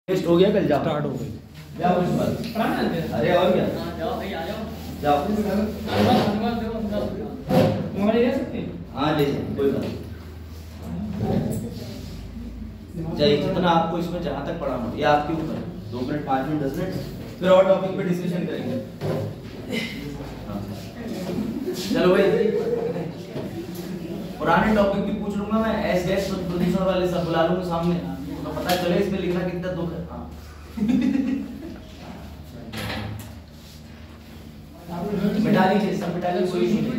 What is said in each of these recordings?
Test हो गया कल जाओ स्टार्ट हो गई। जाओ उस पर अरे और क्या जाओ भाई आ जाओ जाओ मोबाइल ले सकते हाँ ले जाओ कोई बात नहीं। चाहिए जितना आपको इसमें जहाँ तक पढ़ाना हो ये आपके ऊपर है। 2 मिनट 5 मिनट 10 मिनट फिर और टॉपिक पे डिस्कशन करेंगे। हाँ। चलो भाई पुराने टॉपिक भी पूछ लूंगा मैं एस गैस प्रदूषण वाले सब बुला लूंगा सामने तो पता चले इसमें लिखना कितना दुख है। हाँ मिटा लीजिए सब मिटा लीजिए कोई इशू नहीं।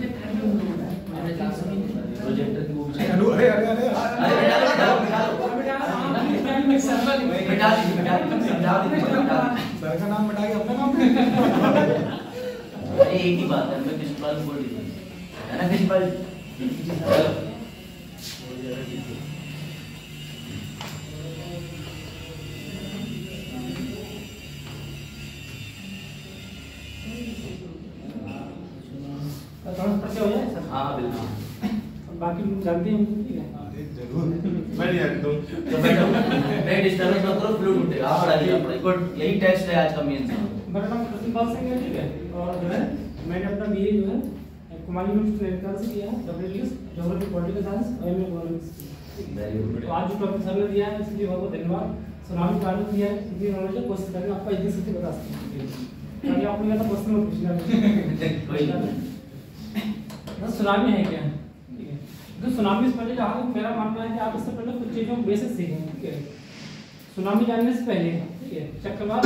प्रोजेक्टर की वो अरे अरे अरे अरे मिटा लीजिए समझा दीजिए सर का नाम मिटा के अपना नाम अरे एक ही बात है मैं प्रिंसिपल बोल दीजिए है ना प्रिंसिपल थोड़ा पढ़ते हो जाए सर हाँ बिल्कुल बाकी लोग जानते हैं ठीक है जरूर मैं नहीं जानता हूँ। तो बैठो नहीं डिस्टर्बेंस मत करो फ्लू टूटेगा आप पढ़ाइए आप पढ़ाइए गुड यही टेस्ट है आज का मेन मेरा नाम कृष्णपाल सिंह है ठीक है और जो है मैंने अपना बीए जो है कुमारी यूनिवर्सिटी से किया है डब्ल्यूएस ज्योग्राफी पॉलिटिकल साइंस और एमए इकोनॉमिक्स। वेरी गुड तो आज जो टॉपिक सर ने दिया है इसके लिए बहुत बहुत धन्यवाद। सुनामी प्लानिंग दिया है इसकी नॉलेज है कोशिश करेंगे आपको इजी से बता सकते हैं ताकि आपको ये तो क्वेश्चन मत पूछना कोई नहीं बस सुनामी है क्या ठीक है तो सुनामी से पहले जहाँ तक मेरा मानना है कि आप इससे पहले कुछ चीज़ों को बेसिक सीखेंगे ठीक है। सुनामी जानने से पहले ठीक है चक्रवात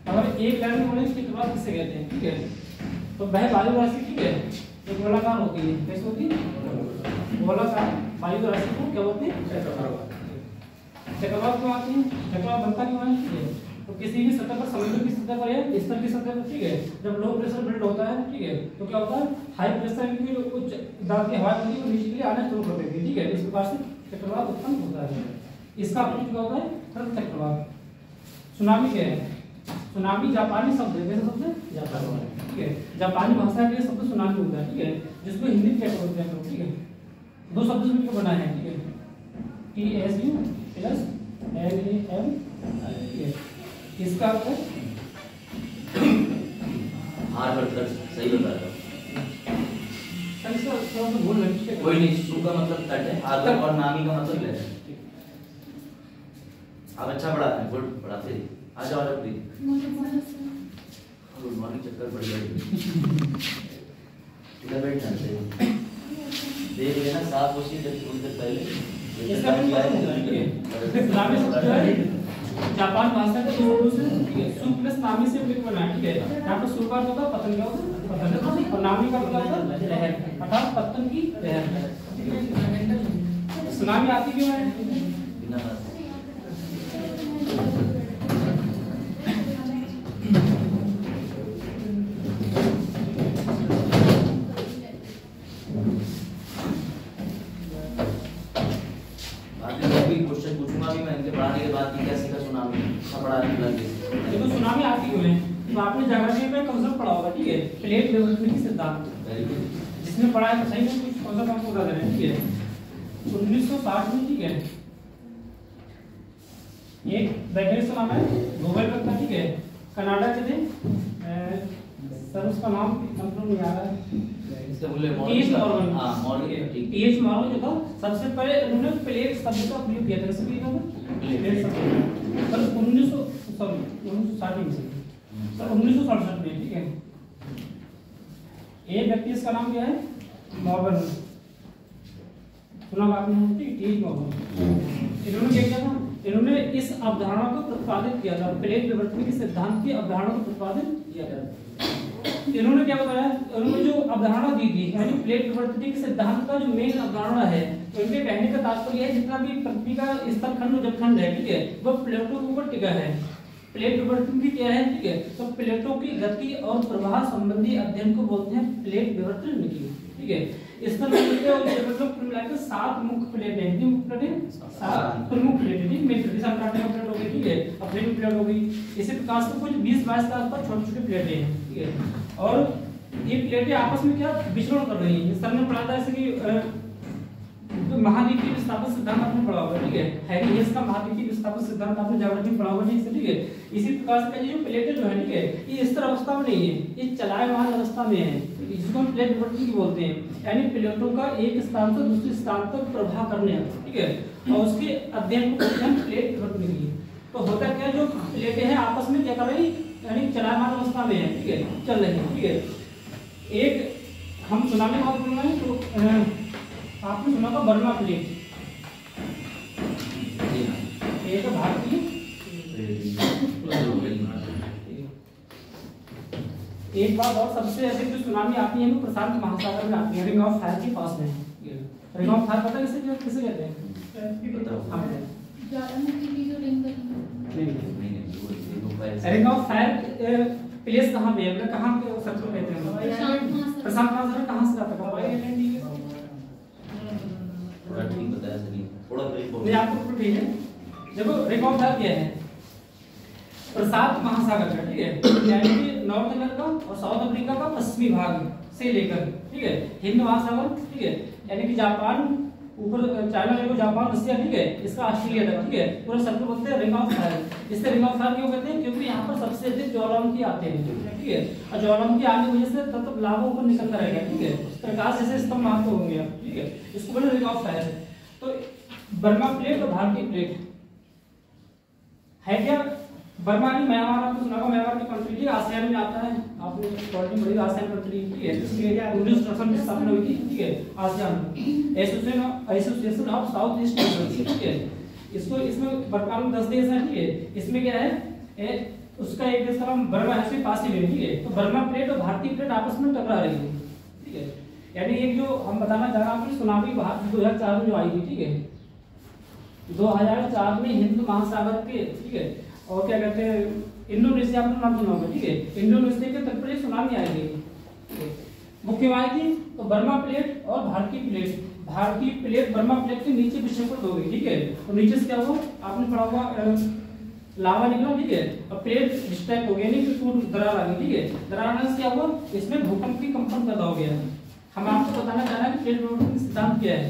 अगर एक लाइन में बोले इसके चक्रवात किससे कहते हैं ठीक है तो वह वायु राशि ठीक है एक गोलाकार होती है कैसे होती है गोलाकार वायु राशि को क्या बोलते हैं चक्रवात क्यों आती है चक्रवात बनता क्यों है ठीक है तो किसी भी सतह पर समुद्र की सतह पर या स्तर की सतह पर ठीक है जब लो प्रेशर बिल्ड होता है ठीक है तो क्या होता है हाई प्रेशर की उच्च दाब की हवा होती है वो नीचे के लिए आना शुरू कर देती है ठीक है इस प्रकार से चक्रवात उत्पन्न होता है। इसका अपोजिट क्या होता है प्रति चक्रवात। सुनामी क्या है सुनामी जापानी शब्द है कैसा शब्द है जापानी ठीक है जापानी भाषा के शब्द सुनामी होता है ठीक है जिसको हिंदी में क्या बोलते हैं ठीक है दो शब्द से मिलकर बना है ठीक है TSU प्लस LAM ठीक है इसका अर्थ है हार्वर्ड कर सही बता रहा हूँ सर इसका थोड़ा सा भूल लगी कोई नहीं सु का मतलब तट है हार्वर्ड और नामी का मतलब ले आप अच्छा पढ़ा रहे हैं गुड पढ़ाते रहिए आ जाओ जब गुड मॉर्निंग चक्कर पड़ गया इधर बैठ जाते देख लेना साफ होशी जब थोड़ी देर पहले इसका सुनामी शब्द जो है जापान भाषा के शब्दों से ठीक है सु प्लस नामी से मिलकर बना है ठीक है यहाँ पर सु का अर्थ होता है पतन क्या होता है पतन और नामी का मतलब होता है लहर अर्थात पतन की लहर। सुनामी आती क्यों है बिना क्वेश्चन पूछूंगा भी मैं इनके पढ़ाने के बाद क्या सीखा सुनामी सब पढ़ाने लगे देखो सुनामी आती क्यों है तो आपने ज्योग्राफी में कंसेप्ट पढ़ा होगा ठीक है प्लेट डेवलपमेंट सिद्धांत जिसमें पढ़ा है सही में कुछ कंसेप्ट आपको बता दे रहे हैं ठीक है 1960 में ठीक है एक वैज्ञानिक का नाम है नोबेल प्राप्त ठीक है कनाडा के थे सर उसका नाम कंट्रोल नहीं आ रहा है इसका बोले टीएच मॉर्गन हां मॉर्गन टीएच मॉर्गन जो था सबसे पहले उन्होंने प्लेट शब्द का प्रयोग किया था कैसे किया था प्लेट शब्द पर 1960 में सर 1967 में ठीक है एक व्यक्ति इसका नाम क्या है मॉर्गन सुना आपने टीएच मॉर्गन इन्होंने क्या किया था इन्होंने इस अवधारणा को प्रतिपादित किया था प्लेट विवर्तन के सिद्धांत की अवधारणा को प्रतिपादित किया था। इन्होंने क्या बताया उन्होंने जो अवधारणा दी थी यानी प्लेट विवर्तन के सिद्धांत का जो मेन अवधारणा है उनके कहने का तात्पर्य है जितना भी पृथ्वी का स्तरखंड जलखंड है ठीक है वो प्लेटों के ऊपर टिका है। प्लेट विवर्तन भी क्या है ठीक है तो प्लेटों की गति और प्रवाह संबंधी अध्ययन को बोलते हैं प्लेट विवर्तन नीति ठीक ठीक है। स्तर मंडल और मतलब कुल मिलाकर 7 मुख्य प्लेट है। कितनी मुख्य प्लेट है? 7 प्रमुख प्लेट है, ठीक। मेन प्लेट जैसे अंटार्कटिका प्लेट हो गई, ठीक है, अफ्रीकन प्लेट हो गई। इसी प्रकार से कुछ 20-22 के आसपास छोटी-छोटी प्लेटें हैं, ठीक है। और ये प्लेटें आपस में क्या विचरण कर रही हैं। सर ने पढ़ा था जैसे कि तो महाद्वीपीय विस्थापन सिद्धांत आपने पढ़ा होगा, ठीक है। हैरी हेस का महाद्वीपीय विस्थापन सिद्धांत आपने ज्योग्राफी में पढ़ा होगा, ठीक है। इसी प्रकार से ये जो प्लेटें जो है, ठीक है, ये स्थिर अवस्था में नहीं है, ये चलायमान अवस्था में है, जिसको हम प्लेट विवर्तन बोलते हैं। यानी प्लेटों का एक स्थान से दूसरे स्थान तक प्रवाह करने, ठीक है, और उसके अध्ययन को कहते हैं प्लेट विवर्तन की। तो होता क्या, जो प्लेटें हैं आपस में क्या कर रही, यानी चलायमान अवस्था में है, ठीक है, चल रही है, ठीक है। एक हम सुनामी बात बोल रहे हैं तो आपने सुना था बर्मा प्लेट, एक भारतीय एक बात और, सबसे अधिक जो सुनामी आती है वो प्रशांत महासागर में आती है, रिंग ऑफ फायर के पास में। रिंग ऑफ फायर पता है किसे कहते हैं? रिंग ऑफ फायर प्लेस कहाँ पे है, कहाँ पे सबको कहते हैं? प्रशांत महासागर कहाँ से आता है? ठीक बताया सही, थोड़ा मैं आपको ठीक है। देखो रिंग ऑफ फायर क्या है? प्रशांत महासागर का, ठीक है, यानी कि नॉर्थ अमेरिका और साउथ अफ्रीका का पश्चिमी भाग से लेकर, ठीक है, हिंद महासागर, ठीक है, यानी कि जापान ऊपर, चाइना देखो, जापान, रशिया, ठीक है, इसका ऑस्ट्रेलिया तक, ठीक है, पूरा सर्कल बोलते हैं रिंग ऑफ फायर। इससे रिंग ऑफ फायर क्यों कहते हैं? क्योंकि यहाँ पर सबसे अधिक ज्वालामुखी आते हैं, ठीक है, और ज्वालामुखी आने की वजह से तब लावा ऊपर निकलता रहेगा, ठीक है, प्रकाश जैसे स्तंभ मार्ग होंगे, ठीक है, इसको बोले रिंग ऑफ फायर। तो बर्मा प्लेट और भारतीय प्लेट है क्या? बर्मा नहीं, म्यांमार आपको सुना होगा, म्यांमार की कंट्री, ठीक है, आसियान में आता है, आपने पॉलिटी पढ़ी, आसियान कंट्री, ठीक है, इसके 1967 में स्थापना हुई थी, ठीक है, ASEAN association of south east Asia, ठीक है। इसको इसमें बर्मा में 10 देश हैं, ठीक है, इसमें क्या है, उसका एक देश का नाम बर्मा है, इसमें पास ही, ठीक है। तो बर्मा प्लेट और भारतीय प्लेट आपस में टकरा रही है, ठीक है। यानी एक जो हम बताना चाह रहा हूँ, सुनामी 2004 में जो आई थी, ठीक है, 2004 में हिंद महासागर के, ठीक है, और क्या कहते हैं, इंडोनेशिया, आपने नाम सुना होगा, ठीक है, इंडोनेशिया के तट पर एक सुनामी आई थी, मुख्य आई थी। तो बर्मा प्लेट और भारतीय प्लेट बर्मा प्लेट के नीचे विक्षेपित हो गई, ठीक है, और नीचे से क्या हुआ, आपने पढ़ा हुआ, लावा निकला, ठीक है, और प्लेट डिस्ट्रैक्ट हो गया, नहीं कि टूट दरार आ गई, ठीक है। दरार आने से क्या हुआ, इसमें भूकंप की कंपन पैदा हो गया। हम आपको बताना चाह रहे हैं कि प्लेट विवर्तन का सिद्धांत क्या है,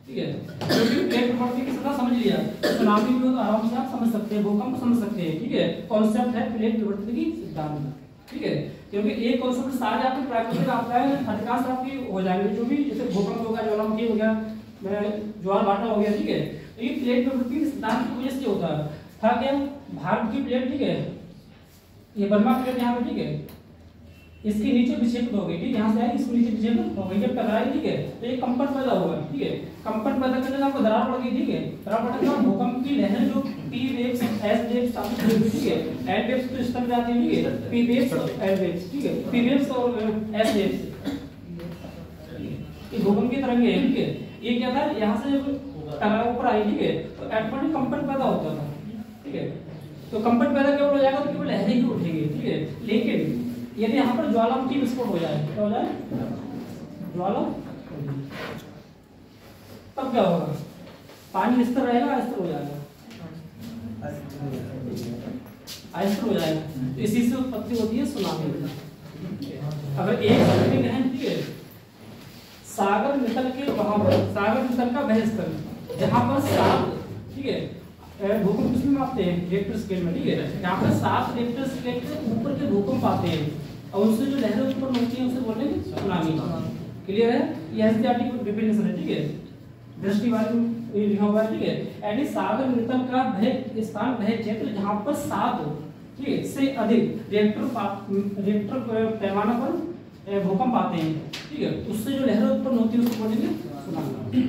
ठीक है, क्योंकि प्लेट विवर्तन की सिद्धांत समझ लिया, सुनामी भी हो तो आराम से आप समझ सकते हैं, भूकंप समझ सकते हैं, ठीक है। कॉन्सेप्ट है प्लेट विवर्तन की सिद्धांत, ठीक है, क्योंकि एक कॉन्सेप्ट सारे आपके प्राकृतिक आपदाएं अधिकांश आपकी हो जाएंगे, जो भी जैसे भूकंप हो गया, ज्वालामुखी हो गया, ज्वार भाटा हो गया, ठीक है। तो ये प्लेट विवर्तन के सिद्धांत की वजह से होता है। था क्या, भारत की प्लेट, ठीक है, ये बर्मा प्लेट यहाँ पे, ठीक है, इसके नीचे विक्षेपित हो गई, ठीक है, यहाँ से आई, इसके नीचे विक्षेपित हो गई, जब टकराई, ठीक है, तो एक कंपन पैदा हुआ, ठीक है, कंपन पैदा करने से आपको दरार पड़ गई, ठीक है, दरार पड़ने के बाद भूकंप की लहरें जो पी वेव्स, एस वेव्स स्थापित हुई, ठीक है, एल वेव्स तो इस तरह जाती है, ठीक है, पी वेव्स और एल वेव्स, ठीक है, पी वेव्स और एस वेव्स, ये भूकंप की तरंगे हैं, ठीक है। ये क्या था, यहाँ से जब टकराव ऊपर आई, ठीक है, तो एटमॉस्फेरिक कंपन पैदा होता था, ठीक है, तो कंपन पैदा केवल हो जाएगा तो केवल लहरें ही उठेंगी, ठीक है। लेकिन यदि यहाँ पर ज्वालामुखी विस्फोट हो जाए, क्या हो जाए, ज्वाला, तब क्या होगा, पानी स्थिर रहेगा, अस्थिर हो जाएगा, अस्थिर हो जाएगा। इसी से उत्पत्ति होती है सुनामी। अगर एक समुद्री लहर, ठीक है, सागर नितल के वहां पर, सागर नितल का वह स्थल जहाँ पर 7, ठीक है, भूकंप किसमें मापते हैं, रिक्टर स्केल में, ठीक है, यहाँ पर 7 रिक्टर स्केल के ऊपर के भूकंप आते हैं, और उससे जो लहरें उत्पन्न होती हैं उसे बोलेंगे सुनामी। क्लियर है, ये एसडीआरटी की डेफिनेशन है, ठीक है, दृष्टिवादी ये लिखा हुआ है, ठीक है। यानी सागर नितल का वह स्थान, वह क्षेत्र जहाँ पर 7, ठीक है, से अधिक रिक्टर पैमाना पर भूकंप आते हैं, ठीक है, उससे जो लहरें उत्पन्न होती है उसको बोलेंगे सुनामी।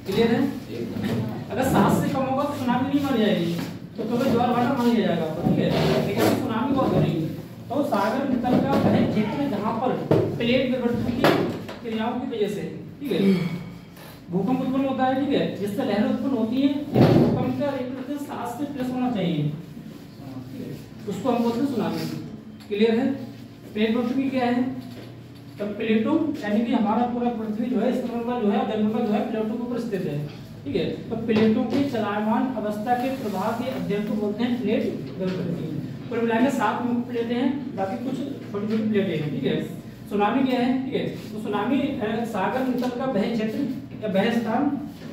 क्लियर है, अगर 7 से कम होगा तो सुनामी नहीं मानी जाएगी, तो केवल ज्वार भाटा मान लिया जाएगा, ठीक है, लेकिन सुनामी बहुत करेंगे। तो सागर नितल का वह क्षेत्र जहाँ पर प्लेट विवर्तन की क्रियाओं की वजह से, ठीक है, भूकंप उत्पन्न होता है, ठीक है, जिससे लहरें उत्पन्न होती हैं, भूकंप का रिक्टर 7 से प्लस होना चाहिए, उसको हम बोलते हैं सुनामी। क्लियर है, प्लेट विवर्तन क्या है, तो प्लेटो यानी कि हमारा पूरा पृथ्वी जो है इसका मतलब जो है जलमंडल जो है प्लेटो के ऊपर स्थित है, ठीक है। तो प्लेटों की चलायमान अवस्था के प्रभाव के अध्ययन को बोलते हैं प्लेट जलप्रति। कुल मिला के 7 मुख्य प्लेटें हैं, बाकी कुछ छोटी छोटी प्लेटें हैं, ठीक है। सुनामी क्या है, ठीक है। तो सुनामी सागर निकल का बह क्षेत्र या बह स्थान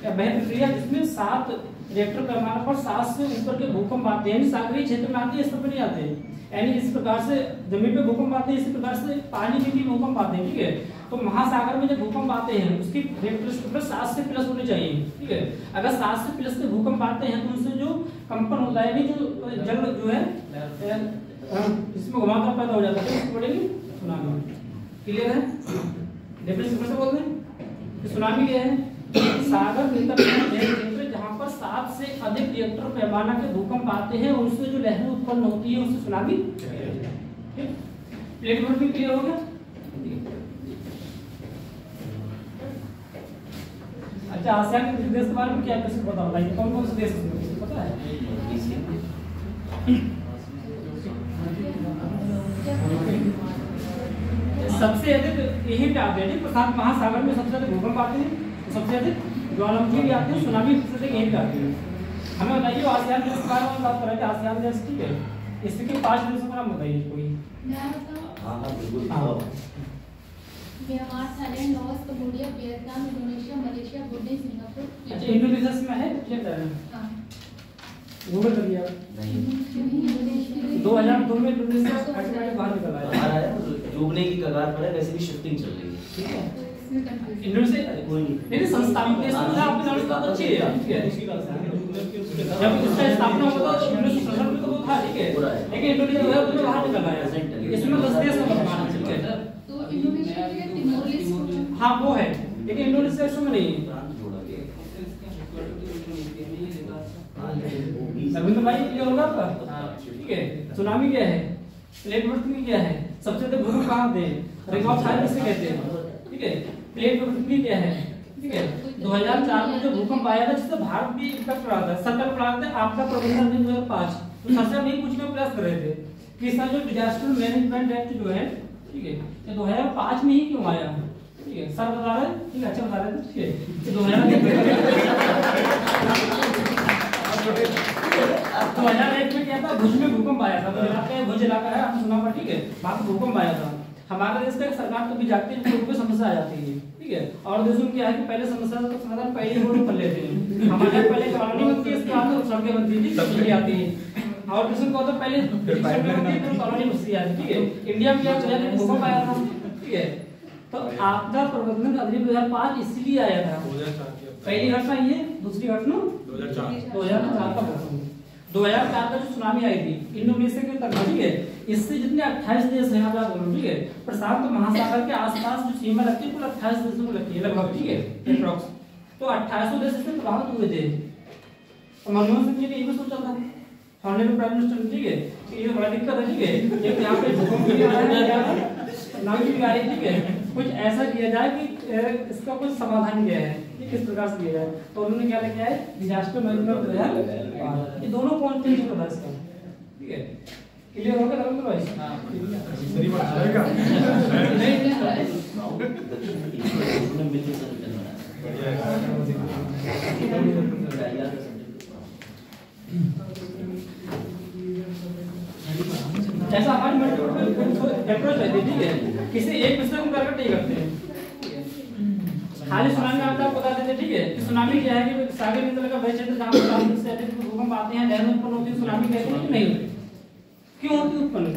या बह प्रक्रिया जिसमें 7 रिएक्टर पैमाने पर 7 से ऊपर के भूकंप आते हैं, सागरीय क्षेत्र में आते हैं, इस पर नहीं आते हैं। यानी इस प्रकार से जमीन पे भूकंप आते हैं, इसी प्रकार से पानी में भी भूकंप आते हैं, ठीक है। तो महासागर में जब भूकंप आते हैं उसकी रिएक्टर स्तर 7 से प्लस होने चाहिए, ठीक है। अगर 7 से प्लस के भूकंप आते हैं तो उनसे जो कंपन होता है, जो जल जो है इसमें घुमावदार पैदा हो जाता है, इसको पड़ेगी सुनामी। क्लियर है? डेफिनेशन से बोलते हैं कि सुनामी क्या है, सागर निकट क्षेत्र जहां पर 7 से अधिक रिएक्टर पैमाना के भूकंप आते हैं, उनसे जो लहरें उत्पन्न होती है उससे सुनामी। प्लेट वर्किंग क्लियर हो गया? अच्छा, आसियान के देश के बारे में क्या कैसे पता बताइए, कौन कौन से देश पता है? सबसे अधिक यही आते हैं, प्रशांत महासागर में सबसे अधिक भूकंप आते हैं, सबसे अधिक ज्वालामुखी भी आते हैं, सुनामी सबसे अधिक यही आती है। हमें बताइए आसियान देश के बारे में बात कर रहे थे, आसियान देश, ठीक है। इसके 5 देशों का नाम बताइए कोई। हाँ बिल्कुल। Myanmar, Thailand, Laos, Cambodia, Vietnam, Indonesia, Malaysia, Brunei, Singapore. अच्छा, इंडोनेशिया में है चेक कर रहे हैं, गूगल कर लिया नहीं। 2002 में इंडोनेशिया बाहर निकल आया, बाहर आया, डूबने की कगार पर है, वैसे भी शिफ्टिंग चल रही है, ठीक है। इंडोनेशिया कोई नहीं, संस्थापित देश में आपकी नॉलेज बहुत अच्छी है, ठीक है। जब इसका स्थापना हुआ था 1967 में तो वो था, ठीक है। लेकिन इंडोनेशिया जो है उसमें बाहर निकल आया, इसमें 10 देश का निर्माण है, ठीक है। तो इंडोनेशिया के तिमोर लेस्टे, हाँ वो है, लेकिन इंडोनेशिया इसमें नहीं है। रविंद्र भाई क्लियर होगा आपका? ठीक है। सुनामी क्या है, प्लेट वर्किंग क्या है, सबसे अधिक भूकंप कहाँ होते हैं, रिंग ऑफ फायर किसे कहते हैं, ठीक है। प्लेट वर्किंग क्या है, ठीक है। 2004 में जो भूकंप आया था जिससे भारत भी इफेक्ट रहा था, सरकार पड़ा था आपदा प्रबंधन दिन 2005, तो सरकार नहीं पूछने का प्रयास कर रहे थे कि इसका जो डिजास्टर मैनेजमेंट एक्ट जो है, ठीक है, ये 2005 में ही क्यों आया, ठीक है। सर बता रहे हैं, ठीक है, अच्छा बता रहे थे, ठीक है। 2001 में क्या था, भुज में भूकंप आया था, भुज इलाका है, आपने सुना होगा, ठीक है। वहां भूकंप आया था। हमारे देश का सरकार कभी जागती है तो कोई समस्या आ जाती है, ठीक है। और देशों में क्या है कि पहले समस्या का समाधान पहले ही कर लेते हैं। हमारे पहले कॉलोनी बनती है, इसके बाद सड़कें बनती थी, तब आती है। और देशों को तो पहले सड़कें बनती है फिर कॉलोनी बसती है, ठीक है। इंडिया में क्या है, भूकंप आया था, ठीक है। तो आपदा प्रबंधन अधिनियम 2005 इसलिए आया था। पहली घटना ये, दूसरी घटना 2004 का भूकंप। 2004 का जो सुनामी आई थी इंडोनेशिया के तट, ठीक है। इससे जितने 28 देश हैं आप बोलो, ठीक है। प्रशांत महासागर के आसपास जो सीमा लगती है कुल 28 देशों को लगती है लगभग, ठीक है, अप्रॉक्स। तो 28 देश इससे प्रभावित हुए थे। और मनमोहन सिंह जी ने ये भी सोचा था, ऑनरेबल प्राइम मिनिस्टर, ठीक है, कि ये बड़ा दिक्कत है, ठीक है। एक यहाँ पे भूकंप भी आ रहा है, सुनामी भी आ रही है, ठीक है। कुछ ऐसा किया जाए कि इसका कुछ समाधान किया है, किस प्रकार से किया जाए। तो उन्होंने क्या लिखा है, डिजास्टर मैनेजमेंट जो है, ये दोनों कौन चेंज होता है इसका, ठीक है। क्लियर हो गया रविंद्र भाई? सही बात है ऐसा हमारी अप्रोच है, ठीक है। किसी एक विषय को टारगेट नहीं करते हैं, खाली सुनामी आपको बता देते, ठीक है। कि सुनामी क्या है कि सागर निकल का क्षेत्र जहां पर 40 से अधिक भूकंप आते हैं, लहरें उत्पन्न होती है, सुनामी कहते हैं कि नहीं होती। क्यों होती उत्पन्न?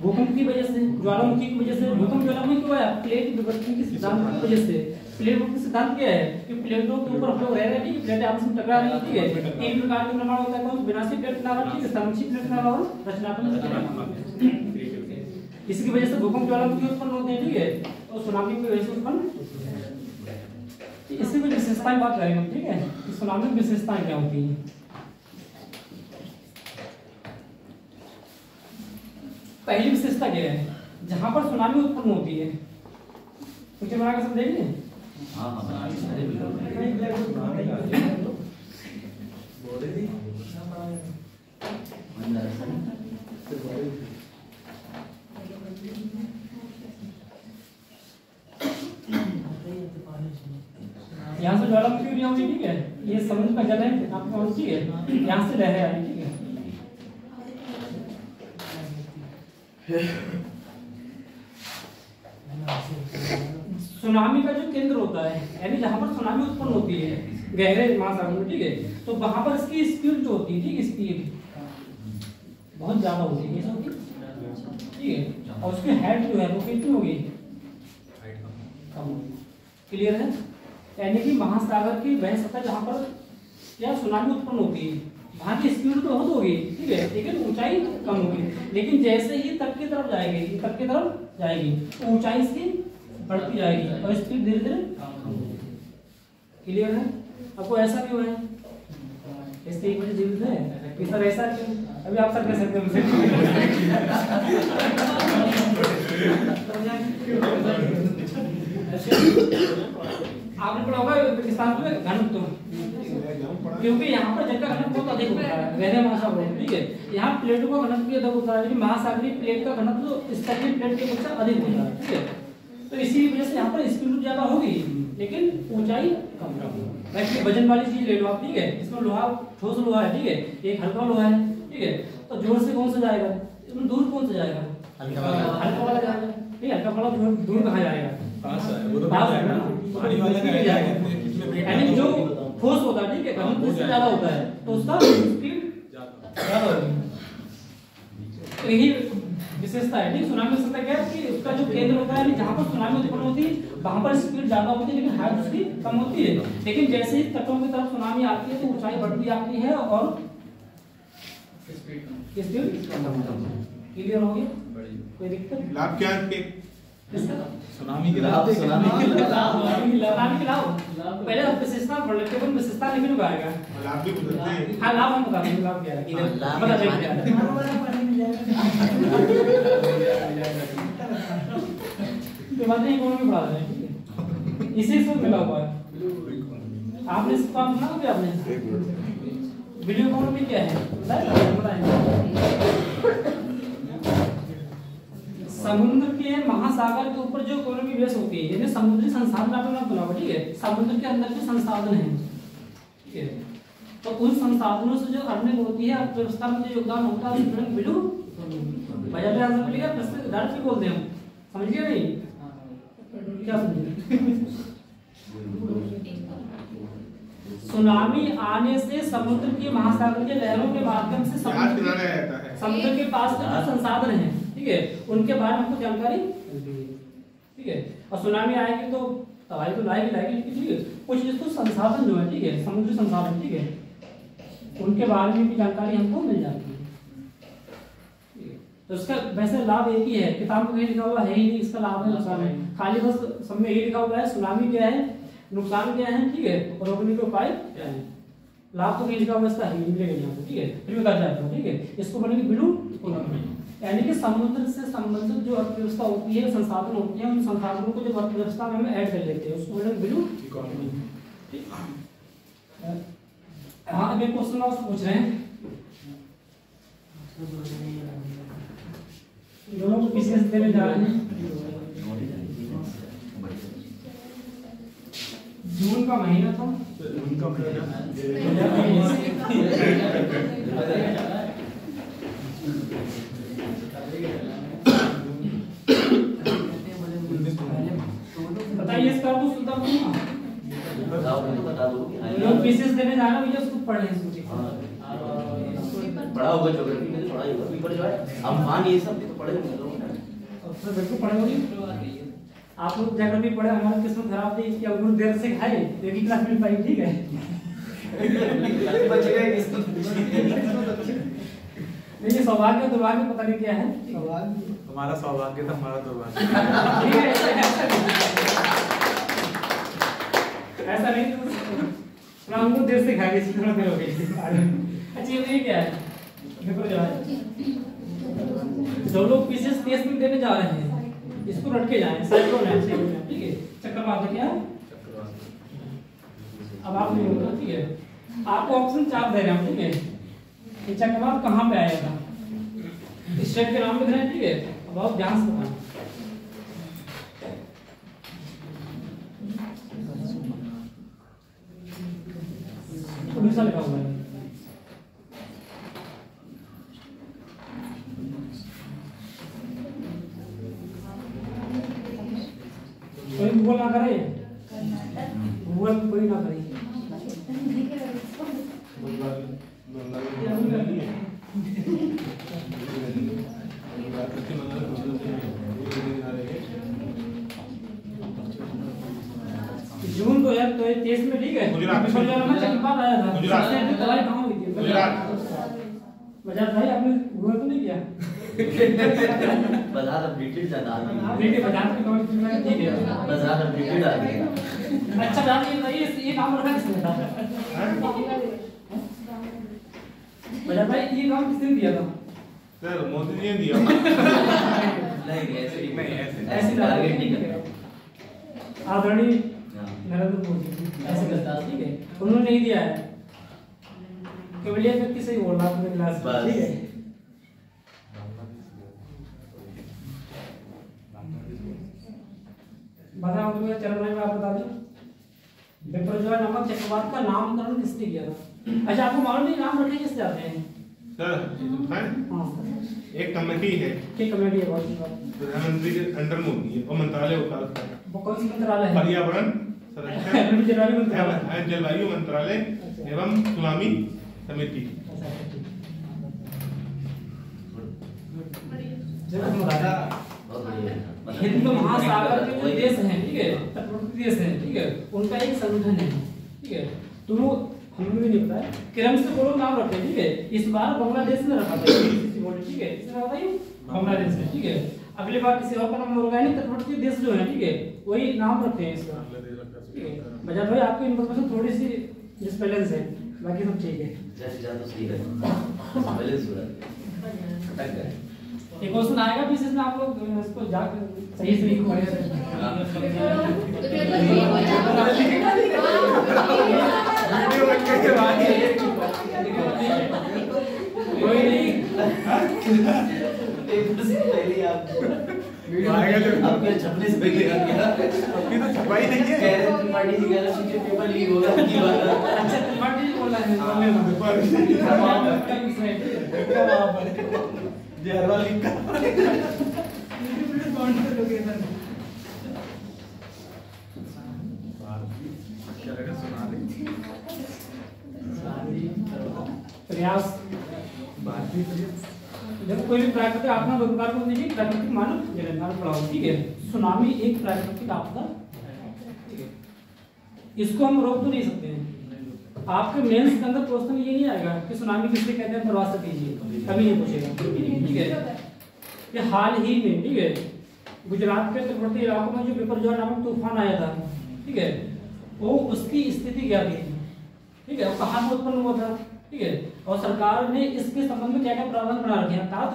भूकंप की वजह से, ज्वालामुखी की वजह से। भूकंप ज्वालामुखी क्यों आया? प्लेट विवर्तन के सिद्धांत की वजह से। प्लेट विवर्तन का सिद्धांत क्या है कि प्लेटों के ऊपर हम लोग रह रहे हैं, प्लेटें आपस में टकरा रही हैं, ठीक है। तीन प्रकार के निर्माण होता है, कौन? विनाशी प्लेट निर्माण, ठीक है, संक्षिप्त प्लेट निर्माण और रचनात्मक निर्माण। इसकी वजह से भूकंप ज्वालामुखी उत्पन्न होते हैं, ठीक है, और सुनामी की वजह से उत्पन्न। इसकी विशेषताएं बात करेंगे, ठीक है, कि सुनामी की विशेषताएं क्या होती हैं। पहली विशेषता क्या है, जहां पर सुनामी उत्पन्न होती है, कुछ बना के समझेंगे। हाँ हाँ यहाँ से ज्वालामुखी उड़िया हुई, ठीक है, ये समुद्र का जल है आपके पास, ठीक है, यहाँ से लहरें आई, ठीक है। सुनामी का जो केंद्र होता है, यानी जहाँ पर सुनामी उत्पन्न होती है गहरे महासागर में, ठीक है, तो वहां पर इसकी स्पीड जो होती है, ठीक है, स्पीड बहुत ज्यादा होती है, कैसे होती है, ठीक है, और उसकी हाइट जो है वो कितनी होगी, कम होगी। क्लियर है? यानी कि महासागर की वह सतह जहाँ पर क्या सुनामी उत्पन्न होती है वहां की स्पीड तो बहुत होगी, ठीक है, लेकिन ऊंचाई कम होगी। लेकिन जैसे ही तट की तरफ जाएगी, तट की तरफ जाएगी तो ऊंचाई इसकी बढ़ती जाएगी और स्पीड धीरे धीरे कम होगी। क्लियर है? आपको ऐसा क्यों है? इससे एक वजह जीवित है कि सर ऐसा क्यों? अभी आप सर कह सकते हैं मुझसे। आपने पढ़ा होगा पाकिस्तान में घनत्व, क्योंकि यहाँ पर जल का घनत्व बहुत अधिक होता है गहरे महासागर में, ठीक है, यहाँ प्लेटों का घनत्व भी अधिक होता है, लेकिन महासागरीय प्लेट का घनत्व स्तरीय प्लेट के अपेक्षा अधिक होता है, ठीक है, तो इसी वजह से यहाँ पर स्पीड ज्यादा होगी लेकिन ऊंचाई कम होगी। वैसे वजन वाली चीज ले लो आप, ठीक है, इसमें लोहा ठोस लोहा है, ठीक है, एक हल्का लोहा है, ठीक है, तो जोर से कौन सा जाएगा, इसमें दूर कौन सा जाएगा, हल्का वाला जाएगा, ठीक है, हल्का वाला दूर कहाँ जाएगा, पास है, वो तो पास है ना, भारी वाला का जाएगा, यानी जो ठोस होता है, ठीक है, घनत्व से ज्यादा होता है तो उसका स्पीड ज्यादा होगी। तो यही विशेषता है, ठीक, सुनामी की सतह क्या है कि उसका जो केंद्र होता है, जहां पर सुनामी उत्पन्न होती है वहां पर स्पीड ज्यादा होती है लेकिन हाइट उसकी कम होती है। लेकिन जैसे ही तटों की तरफ सुनामी आती है तो ऊंचाई बढ़ती आती है और स्पीड कम होती है। क्लियर हो गया? कोई दिक्कत? लाभ क्या है? सुनामी के लाभ, सुनामी के लाभ पहले आप विशेषता पढ़ लेते हैं, विशेषता लेकिन आएगा लाभ भी गुजरते हैं। हाँ, लाभ हम बता देंगे, लाभ क्या है इधर बता देंगे। तो बात नहीं, कौन भी पढ़ा रहे हैं, इसी से मिला हुआ है। आपने इसको काम सुना क्या? आपने वीडियो कॉल में क्या है बताएंगे? समुद्र के महासागर के ऊपर जो इकोनॉमी बेस होती है, यानी समुद्री संसाधन आपने ना सुना, ठीक है, समुद्र के अंदर जो संसाधन है, ठीक है, तो उन संसाधनों से जो अर्निंग होती है, अर्थव्यवस्था में जो योगदान होता है, उसको बिल्डू बजट में आंसर मिलेगा, प्रश्न डायरेक्ट बोलते हैं, समझ गए नहीं? क्या समझे? सुनामी आने से समुद्र के महासागर के लहरों के माध्यम से समुद्र के पास के जो संसाधन है, ठीक है, उनके बारे में हमको जानकारी, ठीक है, और सुनामी आएगी तो तबाही तो लाएगी, ठीक है, कुछ जिसको संसाधन जो है, ठीक है, समुद्री संसाधन, ठीक है, उनके बारे में भी जानकारी हमको मिल जाती है। तो इसका वैसे लाभ एक ही है, किताब में कहीं लिखा हुआ है ही नहीं इसका लाभ है नुकसान है, खाली बस सब में यही लिखा हुआ है सुनामी क्या है, नुकसान क्या है, ठीक है, और रोकने के उपाय क्या है। लाभ तो कहीं लिखा हुआ इसका ही मिलेगा यहाँ पे, ठीक है, फिर बता जाता हूँ, ठीक है, इसको बनेगी बिलू इकोनॉमी, यानी कि समुद्र से संबंधित जो अर्थव्यवस्था होती है, संसाधन होते हैं, उन संसाधनों को जब अर्थव्यवस्था में हम ऐड कर लेते हैं उसको बनेगी बिलू इकोनॉमी। हाँ, अभी क्वेश्चन आप पूछ रहे हैं, दोनों को पीछे से देने जा रहे हैं। जून का महीना था, बताइए इसका तो सुधा बता दो, लोग पीसेस देने जाना भैया, उसको पढ़ लें, पढ़ा होगा ज्योग्राफी में, तो पढ़ा होगा पेपर जो है अम्फान ये सब तो पढ़े होंगे लोगों ने, तो बिल्कुल पढ़े होंगे आप लोग। ज्योग्राफी पढ़े, हमारा किस्मत खराब थी कि हम देर से खाए, एक ही क्लास में पाई, ठीक है, बच गए किस्मत। नहीं, सौभाग्य दुर्भाग्य पता नहीं क्या है, हमारा सौभाग्य था, हमारा दुर्भाग्य। ठीक है, ऐसा नहीं, हमको देर से खाएंगे, थोड़ा देर हो गई। अच्छा, ये क्या है, देखो जो है, जो लोग पीसेस टेस्ट में देने जा रहे हैं इसको रट के जाएं, साइक्लोन, ठीक है, चक्रवात है क्या? अब आप नहीं होगा, ठीक है, आपको ऑप्शन 4 दे रहे हैं, ठीक है, ये चक्रवात कहाँ पे आएगा, स्टेट के नाम लिख रहे हैं, ठीक है, अब आप ध्यान से बताएं। ऐसा लिखा हुआ है। कोई गूगल ना करे, गूगल कोई ना करे। जून 2023 में, ठीक है, गुजरात में चक्रवात आया था। गुजरात इससे दवाई कहाँ हुई थी? गुजरात। बजाज भाई आपने गूगल तो नहीं किया? बजाज अपडेटेड ज्यादा आ गई। देखिए बजाज की कमेंट में ठीक है। बजाज अपडेटेड आ गई। अच्छा बजाज ये बताइए ये काम रखा किसने था? बजाज भाई ये काम किसने दिया था? सर मोदी जी ने दिया। नहीं ऐसे टारगेट नहीं करता। आदरणीय नरेंद्र मोदी ऐसे करता है, ठीक है, उन्होंने नहीं दिया है। केवल ये व्यक्ति सही बोल रहा है अपने क्लास में, ठीक है। बताओ तुम्हें चरण में आप बता दें विप्रजॉय नामक चक्रवात का नामकरण किसने किया था? अच्छा आपको मालूम नहीं नाम रखे किससे आते हैं? सर है हाँ एक कमेटी है, क्या कमेटी है? बहुत प्रधानमंत्री के अंडर में होती है और मंत्रालय होता है उसका। वो कौन सी मंत्रालय है? पर्यावरण संरक्षण जलवायु मंत्रालय। जलवायु मंत्रालय एवं सुनामी समिति। बहुत बढ़िया। हिंद महासागर के जो देश हैं, ठीक है, तटवर्ती देश हैं, ठीक है, उनका एक संगठन है, ठीक है। तो हमें भी नहीं पता है, क्रम से वो लोग नाम रखते हैं, ठीक है। इस बार बांग्लादेश ने रखा था, ठीक है, इसने रखा था बांग्लादेश में, ठीक है। अगली बार किसी और का नाम होगा नहीं, तटवर्ती देश जो है, ठीक है, वही नाम रखते हैं इसका, ठीक है। बजाज भाई आपकी इन्फॉर्मेशन थोड़ी सी डिसबैलेंस है, बाकी सब ठीक है। जैसे जा तो सही है। बैलेंस हो रहा है। अटक गए। एक क्वेश्चन आएगा भी इसमें आप लोग इसको जाकर सही से लिखो। कोई नहीं पहले आपके छपने से पहले अभी तो छपाई नहीं है। कह रहे त्रिपाठी जी कह रहे थे पेपर लीक होगा की बात है। अच्छा त्रिपाठी जी बोल रहे हैं जहरवा लिखा प्रयास जब कोई भी प्राकृतिक आपदा रोजगार को देखिए प्राकृतिक मानव जलंधर पढ़ाओ, ठीक है। सुनामी एक प्राकृतिक आपदा, ठीक है, इसको हम रोक तो नहीं सकते हैं। आपके मेंस के अंदर क्वेश्चन ये नहीं आएगा कि सुनामी किससे कहते हैं, प्रवास कीजिए, कभी नहीं पूछेगा, ठीक है। ये हाल ही में, ठीक है, गुजरात के तटवर्ती इलाकों में जो बिपरजॉय नामक तूफान आया था, ठीक है, वो उसकी स्थिति क्या थी, ठीक है, कहाँ से उत्पन्न हुआ था, ठीक है, और सरकार ने इसके संबंध में क्या क्या प्रावधान बना रखे हैं। अर्थात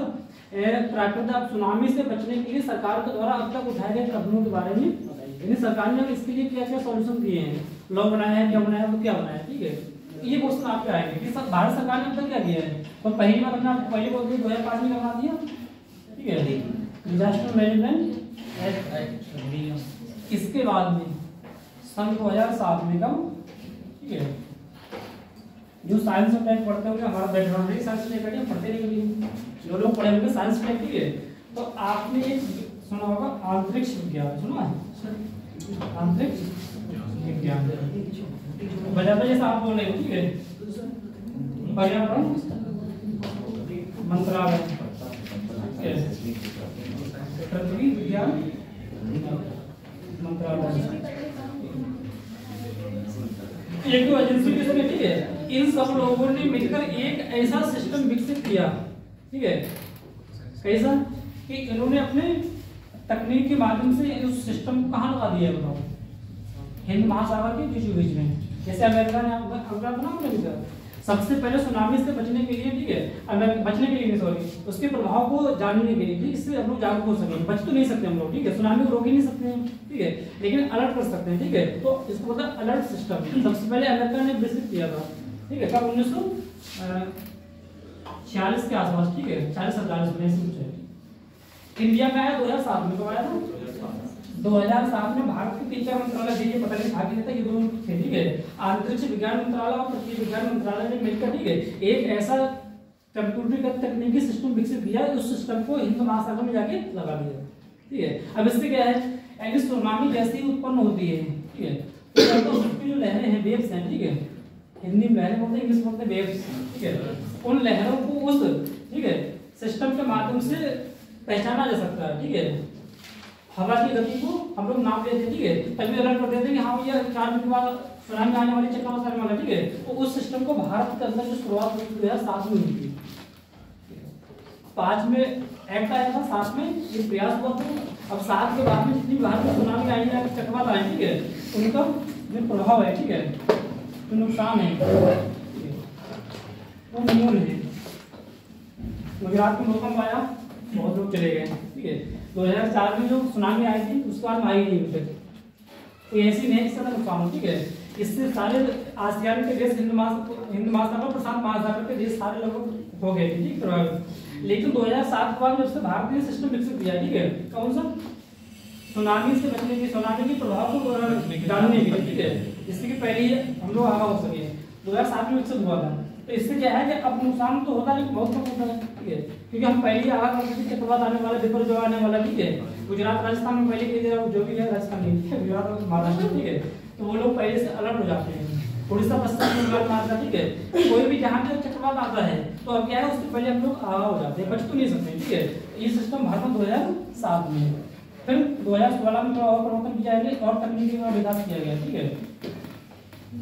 प्राकृतिक सुनामी से बचने के लिए सरकार के द्वारा अब तक उठाए गए कदमों के बारे में बताइए। सरकार ने इसके लिए क्या क्या सॉल्यूशन दिए हैं, लॉ बनाया है, क्या बनाया है, वो क्या बनाया है, ठीक है। ये क्वेश्चन आपके आएंगे कि भारत सरकार ने अब तक क्या दिया है। तो पहली बार हमने आपको पहले बोल दिया 2005 में बना दिया, ठीक है, डिजास्टर मैनेजमेंट एक्ट। इसके बाद में सन 2007 में कम, ठीक है, जो साइंस में टाइप पढ़ते होंगे, हमारा बैकग्राउंड है साइंस में, हम पढ़ते नहीं कभी, जो लोग पढ़े होंगे साइंस में, ठीक है। तो आपने एक सुना होगा आंतरिक्ष विज्ञान, सुना है आंतरिक्ष विज्ञान, बजाय जैसा आप बोल रहे हो, ठीक है, पर्यावरण मंत्रालय, पृथ्वी विज्ञान मंत्रालय, एक दो एजेंसी किसने, ठीक है। इन सब लोगों ने मिलकर एक ऐसा सिस्टम विकसित किया, ठीक है, कैसा कि इन्होंने अपने तकनीक के माध्यम से उस सिस्टम को कहाँ लगा दिया है, बताओ, हिंद महासागर के बीच में। जैसे अमेरिका ने बना, सबसे पहले सुनामी से बचने के लिए, ठीक है, बचने के लिए सॉरी, उसके प्रभाव को जानने के लिए, ठीक, इससे हम लोग जागरूक हो सके। बच तो नहीं सकते हम लोग, ठीक है, सुनामी को रोक ही नहीं सकते हैं, ठीक है, लेकिन अलर्ट कर सकते हैं, ठीक है। तो इसको मतलब अलर्ट सिस्टम सबसे पहले अमेरिका ने विकसित किया था, ठीक है, कब 1946 के आसपास, ठीक है, 40-47 में से कुछ है। इंडिया में आया 2007 में, कब आया था 2007 में भारत के 3-4 मंत्रालय थे, ये पता नहीं था कि नहीं था, ये दोनों थे, ठीक है। अंतरिक्ष विज्ञान मंत्रालय और पृथ्वी विज्ञान मंत्रालय ने मिलकर, ठीक है, एक ऐसा कंप्यूटरीकृत तकनीकी सिस्टम विकसित किया, उस सिस्टम को हिंद महासागर में जाके लगा दिया, ठीक है। अब इससे क्या है, यानी सुनामी जैसी उत्पन्न होती है, ठीक है, तो उसकी जो लहरें हैं, वेव्स हैं, ठीक है, हिंदी में लहरें बोलते हैं, इंग्लिश में बोलते हैं वेव्स, ठीक है, उन लहरों को उस, ठीक है, सिस्टम के माध्यम से पहचाना जा सकता है, ठीक है। हवा की गति को हम लोग नाप लेते हैं, ठीक है, तभी अलर्ट कर देते हैं कि हाँ भैया 4 मिनट बाद सुनामी आने वाली, चक्रवात आने वाला, ठीक है। तो उस सिस्टम को भारत के अंदर जो शुरुआत हुई 2007 में हुई थी, 5 में एक्ट आया था, 7 में ये प्रयास हुआ था। अब 7 के बाद में जितनी भारत में सुनामी आई है, चक्रवात आए, ठीक है, उनका जो प्रभाव है, ठीक है, जो नुकसान है, वो न्यून है। गुजरात में भूकंप आया, बहुत लोग चले गए, ठीक है। 2004 में जो सुनामी आई थी उसके बाद आई नहीं उसे, तो ऐसी नहीं इसका नुकसान हो, ठीक है। इससे सारे आसियान के देश, हिंद महासागर, प्रशांत महासागर के देश सारे लगभग हो गए थे, ठीक प्रभावित। लेकिन 2007 के बाद जब से भारत ने सिस्टम विकसित किया, ठीक है, कौन सा, सुनामी से बचने की, सुनामी के प्रभाव को जानने के लिए, ठीक है, जिससे कि पहले ही हम लोग आगाह हो सके। 2007 में विकसित हुआ था, तो इससे क्या है कि अब नुकसान तो होता है लेकिन बहुत कम होता है, ठीक है, क्योंकि हम पहले ही आगाह कर सकते चक्रवात आने वाला, बिपरजोय आने वाला, ठीक है। गुजरात राजस्थान में पहले के जो भी है, राजस्थान नहीं, ठीक है, गुजरात और महाराष्ट्र, ठीक है, तो वो लोग पहले से अलर्ट हो जाते हैं। उड़ीसा, पश्चिम बंगाल में आता, ठीक है, कोई भी जहाँ पे चक्रवात आता है तो अब क्या है, उससे पहले हम लोग आगाह हो जाते हैं, बच तो नहीं सकते, ठीक है। ये सिस्टम भारत में 2007 में, फिर 2016 में थोड़ा और परिवर्तन किया गया और तकनीकी का विकास किया गया, ठीक है।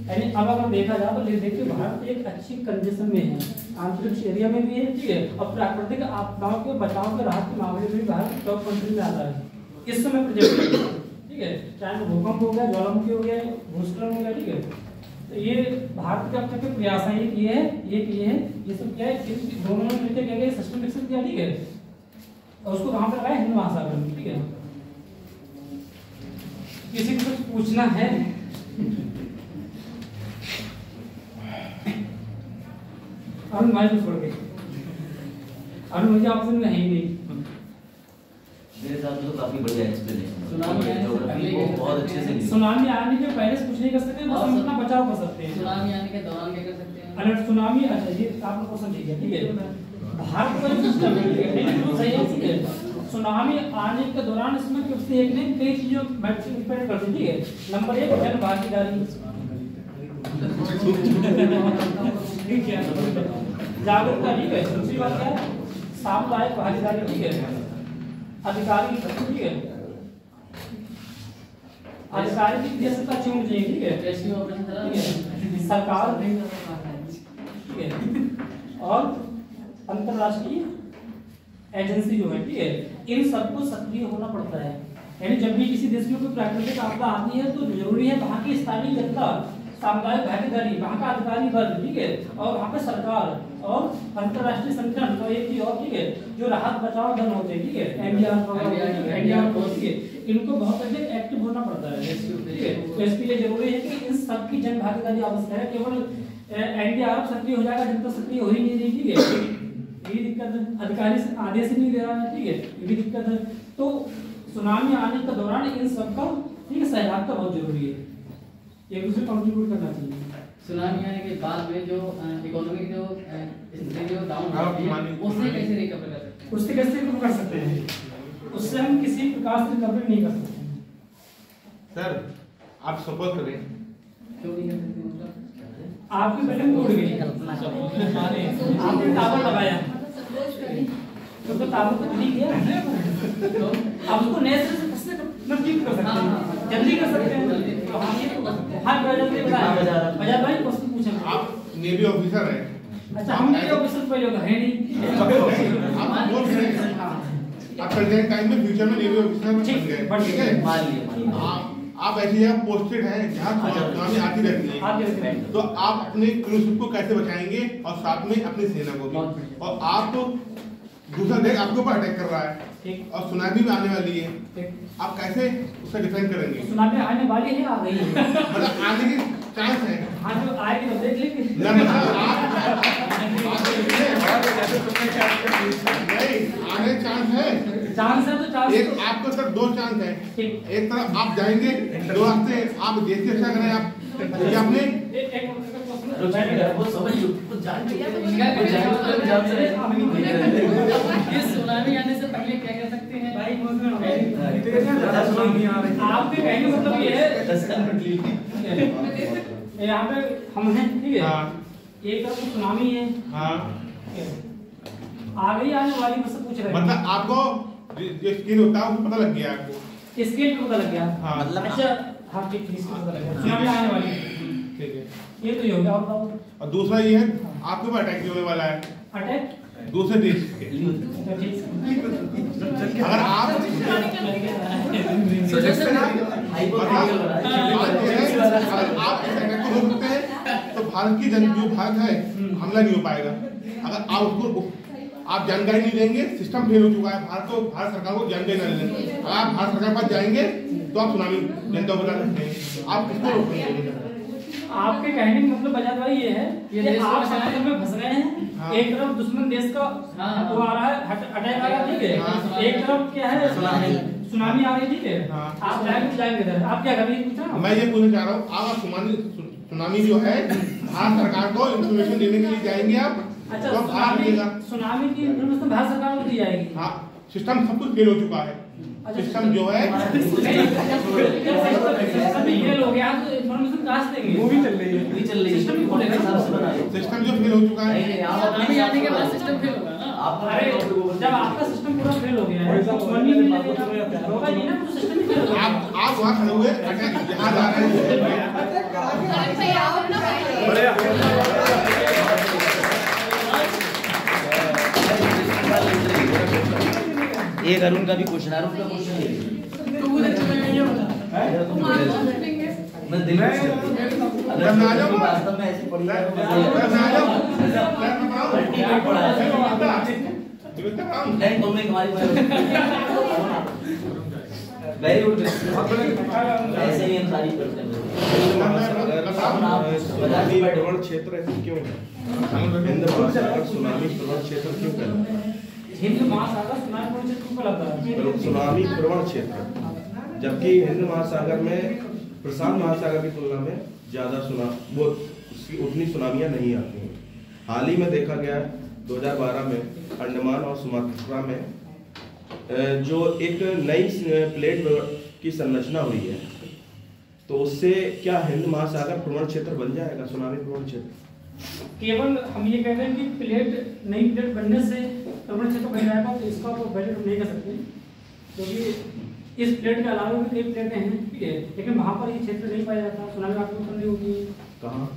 यानी अब अगर देखा जाए तो देखिए भारत एक अच्छी कंडीशन में है, अंतरिक्ष एरिया में भी है, ठीक है, और प्राकृतिक आपदाओं के बचाव के राहत के मामले में भी भारत टॉप कंट्री में आता है इस समय प्रोजेक्ट, ठीक है, चाहे वो भूकंप हो गया, ज्वालामुखी हो गया, भूस्खलन हो गया, ठीक है। तो ये भारत के अब तक के प्रयास हैं, ये किए हैं, ये सब क्या है, दोनों ने मिलकर क्या सिस्टम विकसित किया, ठीक है, और उसको कहाँ पर लगाया, हिंद महासागर में, ठीक है। किसी को कुछ पूछना है? अरुण भाई को छोड़ के, अरुण मुझे ऑप्शन में है ही नहीं। मेरे साथ तो काफी बढ़िया एक्सप्लेनेशन, बहुत अच्छे से। सुनामी आने के पहले से कुछ नहीं कर सकते, बस हम अपना बचाव कर सकते हैं। सुनामी आने के दौरान क्या कर सकते हैं? अलर्ट सुनामी, अच्छा ये आपने क्वेश्चन ठीक है। भारत का सिस्टम है, सही है, ठीक है। सुनामी आने के दौरान इसमें किसी एक ने कई चीजों मैक्सिमम डिपेंड करती है, ठीक है। नंबर 1 जन भागीदारी, ठीक है, जागरूकता, ठीक है। दूसरी बात क्या है, सामुदायिक भागीदारी, ठीक है। अधिकारी, ठीक है, अधिकारी की व्यवस्था अच्छी होनी चाहिए, ठीक है। रेस्क्यू ऑपरेशन चला, ठीक है, सरकार, ठीक है, और अंतरराष्ट्रीय एजेंसी जो है, ठीक है, इन सबको सक्रिय होना पड़ता है। यानी जब भी किसी देश में कोई प्राकृतिक आपदा आती है तो जरूरी है वहाँ की स्थानीय जनता, सामुदायिक भागीदारी, वहाँ का अधिकारी वर्ग, ठीक है, और वहाँ पे सरकार और अंतरराष्ट्रीय संगठन, तो एक ही और, ठीक है, जो राहत बचाव दल होते हैं, ठीक है, एनडीआरएफ, ठीक है, इनको बहुत अधिक एक्टिव होना पड़ता है, ठीक है। तो इसके लिए जरूरी है कि इन सबकी जन भागीदारी आवश्यक है। केवल एनडीआरएफ सक्रिय हो जाएगा, जनता सक्रिय हो ही नहीं रही, ठीक है, ये दिक्कत है। अधिकारी से आदेश ही नहीं दे रहा है, ठीक है, ये भी दिक्कत है। तो सुनामी आने के दौरान इन सबका, ठीक है, सहयोग का बहुत जरूरी है, एक दूसरे कंट्रीब्यूट करना चाहिए। सुनामी आने के बाद में जो इकोनॉमिक जो स्थिति जो डाउन होती है, उससे कैसे रिकवर कर सकते हैं? उससे कैसे रिकवर कर सकते हैं? उससे हम किसी प्रकार से रिकवरी नहीं कर सकते। सर आप सपोज करें, क्यों नहीं कर सकते? मतलब आपकी बिल्डिंग टूट गई, आपने टावर लगाया, तो टावर तो टूट गया, तो अब उसको नए सिरे से कैसे ठीक कर सकते हैं? जल्दी कर सकते हैं, तो हम ये कर सकते हैं। हाँ जल्दी बताएं, बजाज भाई क्वेश्चन पूछें। आप नेवी ऑफिसर हैं, अच्छा हम नेवी ऑफिसर पहले होगा है नहीं, आप बोल रहे हैं आप प्रेजेंट टाइम में फ्यूचर में नेवी ऑफिसर बन गए, ठीक है, मान लिया, आप ऐसी जगह पोस्टेड हैं जहाँ सुनामी आती रहती है, तो आप अपने क्रूज को कैसे बचाएंगे और साथ में अपनी सेना को भी, और आप दूसरा देश आपके ऊपर अटैक कर रहा है और सुनामी भी आने वाली है, आप कैसे उससे डिफेंड करेंगे? सुनामी आने वाली है, आ गई है, मतलब आने की चांस है। हाँ जो आएगी तो देख लेंगे। नहीं आने चांस है, चांस है तो चांस एक आपको सर 2 चांस है। एक तरफ आप जाएंगे, 2 रास्ते आप देश की रक्षा करें आप ये आपने वो समझ कुछ जान चुके हैं। इस सुनामी आने से पहले क्या कर सकते हैं भाई? आपके कहने का मतलब ये है यहाँ पे हम हैं, ठीक है, एक तरफ सुनामी है, आगे आने वाली मुझसे पूछ रहे हैं, मतलब आपको जो स्किल होता है उसको पता लग गया आपको, स्केल पे पता लग गया। मतलब अच्छा हाँ ठीक ठीक पता लग गया सुनामी आने वाली, ठीक है। ये तो ये हो गया। और दूसरा ये है आपके ऊपर अटैक होने वाला है अटैक दूसरे देश के। अगर आप आप इस अटैक को रोक सकते हैं तो भारत की जो भारत है हमला नहीं हो पाएगा। अगर आप उसको आप जानकारी नहीं देंगे, सिस्टम फेल हो चुका है, भारत सरकार को जानकारी नहीं देंगे। अगर आप भारत सरकार के पास जाएंगे तो आप सुनामी जनता को बता सकते हैं, आप किसको रोकेंगे? आपके कहने का मतलब बजात भाई ये है कि आप समुद्र में फंस गए हैं, एक तरफ दुश्मन देश का वो आ रहा है, अटैक आ रहा है, ठीक है, एक तरफ क्या है सुनामी आ रही है, ठीक है, आप जाएंगे इधर, आप क्या करेंगे? पूछा मैं ये पूछना चाह रहा हूँ, आप सुनामी जो है भारत सरकार को इंफॉर्मेशन देने के लिए जाएंगे आप? अच्छा तो सुनामी की इंफॉर्मेशन भारत सरकार को दी जाएगी? हाँ, सिस्टम सब कुछ फेल हो चुका है। सिस्टम जो है फेल हो गया तो इंफॉर्मेशन कहाँ से देंगे? मूवी चल रही है सिस्टम ही खोलेगा, सिस्टम जो फेल हो चुका है। सुनामी आने के बाद सिस्टम फेल होगा ना। अरे जब आपका सिस्टम पूरा फेल हो गया है तो मनी होगा नहीं ना, तो सिस्टम ही फेल हो गया। आप वहाँ खड़े हुए जहाँ जा रहे हैं एक अरुण का भी क्वेश्चन, अरुण का क्वेश्चन मैं दिल में वास्तव में ऐसी पढ़ी है नहीं तुमने हमारी वेरी गुड, ऐसे ही हम तारीफ करते हैं। प्रवण क्षेत्र ऐसे क्यों है? हिंद महासागर सुनामी प्रवण क्षेत्र क्यों कहलाता है? हिंद महासागर सुनामी प्रवण क्षेत्र क्यों कहलाता है? सुनामी प्रवण क्षेत्र, जबकि हिंद महासागर में प्रशांत महासागर की तुलना में ज्यादा उतनी सुनामियां नहीं आती हैं। हाल ही में देखा गया 2012 में अंडमान और सुमात्रा में जो एक नई प्लेट की संरचना हुई है, तो उससे क्या हिंद महासागर प्रवण क्षेत्र बन जाएगा, सुनामी प्रवण क्षेत्र? केवल हम ये कहते हैं कि नई प्लेट बनने से प्रवण क्षेत्र बन जाएगा, तो इसका तो वैलिड हम नहीं कर सकते, क्योंकि इस प्लेट के अलावा भी कई प्लेटें हैं, ठीक है, लेकिन वहाँ पर ये क्षेत्र नहीं पाया जाता। सुनामी आपको नहीं होगी कहाँ?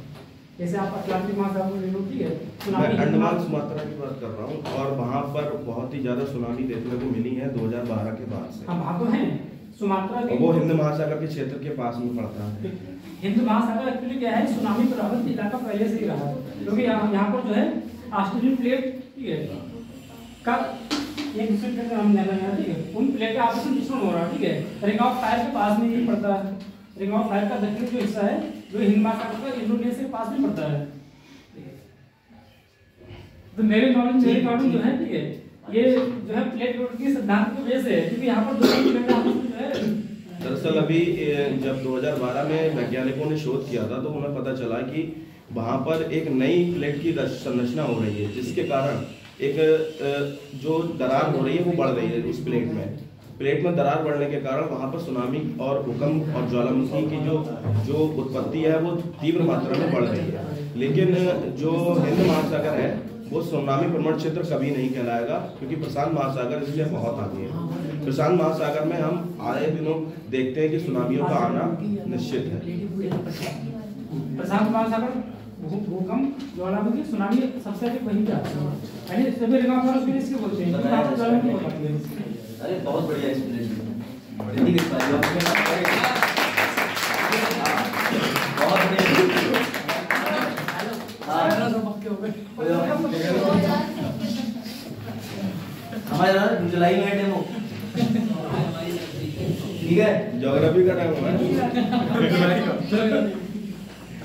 जैसे आप अटलांटिक महासागर ले लो, ठीक है, मैं अंडमान सुमात्रा की बात कर रहा हूँ, और वहाँ पर बहुत ही ज्यादा सुनामी देखने को मिली है 2012 के बाद से। हाँ वहाँ तो है सुमात्रा, वो हिंद महासागर के क्षेत्र के पास में पड़ता है। हिंद महासागर एक्चुअली क्या है, सुनामी प्रभावित इलाका पहले से ही रहा है, क्योंकि यहाँ पर जो है ऑस्ट्रेलियन प्लेट, ठीक है, का एक दूसरे प्लेट का नाम जाना है, ठीक है, उन प्लेट का आपस में मिश्रण हो रहा है, ठीक है, रिंग ऑफ फायर के पास में ये पड़ता है। रिंग ऑफ फायर का दक्षिणी जो हिस्सा है जो हिंद महासागर का इंडोनेशिया के पास में पड़ता है। तो मेरे अकॉर्डिंग जो है, ठीक है, ये जो है प्लेट के सिद्धांत की वजह से है, क्योंकि यहाँ पर दो प्लेट आपस में जो है। दरअसल अभी जब 2012 में वैज्ञानिकों ने शोध किया था, तो उन्हें पता चला कि वहाँ पर एक नई प्लेट की संरचना हो रही है, जिसके कारण एक जो दरार हो रही है वो बढ़ रही है उस प्लेट में दरार बढ़ने के कारण वहाँ पर सुनामी और भूकंप और ज्वालामुखी की जो उत्पत्ति है वो तीव्र मात्रा में बढ़ रही है। लेकिन जो हिंद महासागर है वो सुनामी प्रवण क्षेत्र कभी नहीं कहलाएगा, क्योंकि प्रशांत महासागर इसलिए बहुत आगे है। प्रशांत महासागर में हम आए दिनों देखते हैं कि सुनामियों का आना निश्चित है। प्रशांत महासागर भूकंप ज्वालामुखी सुनामी सबसे अधिक वहीं पे आती है, यानी सभी रिंग ऑफ फायर इसको बोलते हैं, वहां पर ज्वालामुखी होती है। अरे बहुत बढ़िया एक्सप्लेनेशन, हिंदी लिख पाई हो बहुत बढ़िया। हमारा जुलाई में डेमो, ठीक है, ज्योग्राफी का टाइम हुआ है।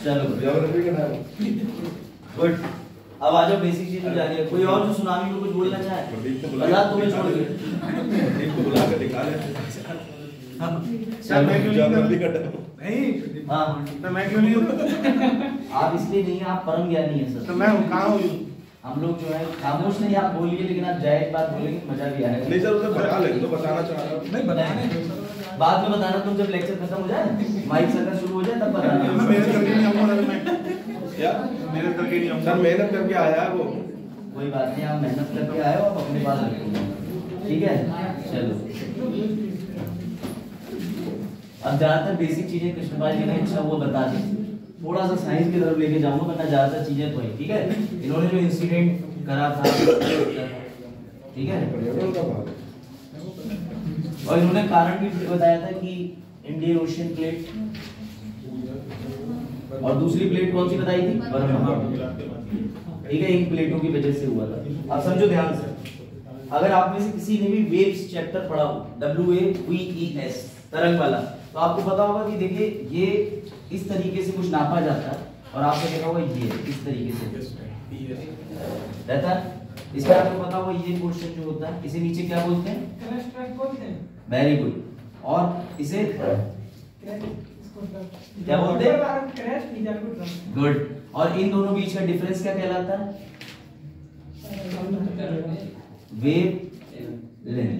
चलो ज्योग्राफी का टाइम गुड। अब आ जाओ बेसिक चीज में जानिए। कोई और जो सुनामी में कुछ बोलना चाहे? बता तुम्हें छोड़ के प्रदीप को बुला के दिखा ले। सर मैं क्यों नहीं? हाँ मैं क्यों नहीं हूँ? आप इसलिए नहीं, आप परम ज्ञानी है सर। तो मैं कहाँ हूँ? हम लोग जो है खामोश नहीं, आप बोलिए, लेकिन आप जायज बात बोलेंगे मजा भी आएगा। नहीं सर, उसे बता ले, तो बताना चाह रहा हूँ। नहीं बताने बाद में बताना, तुम जब लेक्चर खत्म हो जाए, माइक सर्कल शुरू हो जाए, तब बताना। मैं मेहनत करके नहीं आऊँगा सर, मैं क्या मेहनत करके नहीं आऊँगा? सर मेहनत करके आया है वो। कोई बात नहीं, आप मेहनत करके आए हो, आप अपने पास रखो, ठीक है? चलो अब ज्यादातर बेसिक चीजें कृष्णपाल जी ने अच्छा वो बता दी, थोड़ा सा साइंस की तरफ लेके जाऊंगा, वरना ज्यादातर चीजें तो है, ठीक है? इन्होंने जो इंसिडेंट करा था, ठीक है, और इन्होंने कारण भी बताया था कि इंडियन ओशियन प्लेट, और दूसरी प्लेट कौन सी बताई थी? बर्मा, ठीक है? इन प्लेटों की वजह से हुआ था। अब समझो ध्यान से, अगर आप में से किसी ने भी वेव्स चैप्टर पढ़ा हो, WAVES तरंग वाला, तो आपको पता होगा कि देखिए ये इस तरीके से कुछ नापा जाता है, और आपने देखा होगा ये इस तरीके से रहता है। इसका आपको पता होगा ये पोर्शन जो होता है, इसे नीचे क्या बोलते हैं? Very good. और इसे क्या बोलते हैं? गुड। और इन दोनों बीच का डिफरेंस क्या कहलाता है? वेव लेंथ,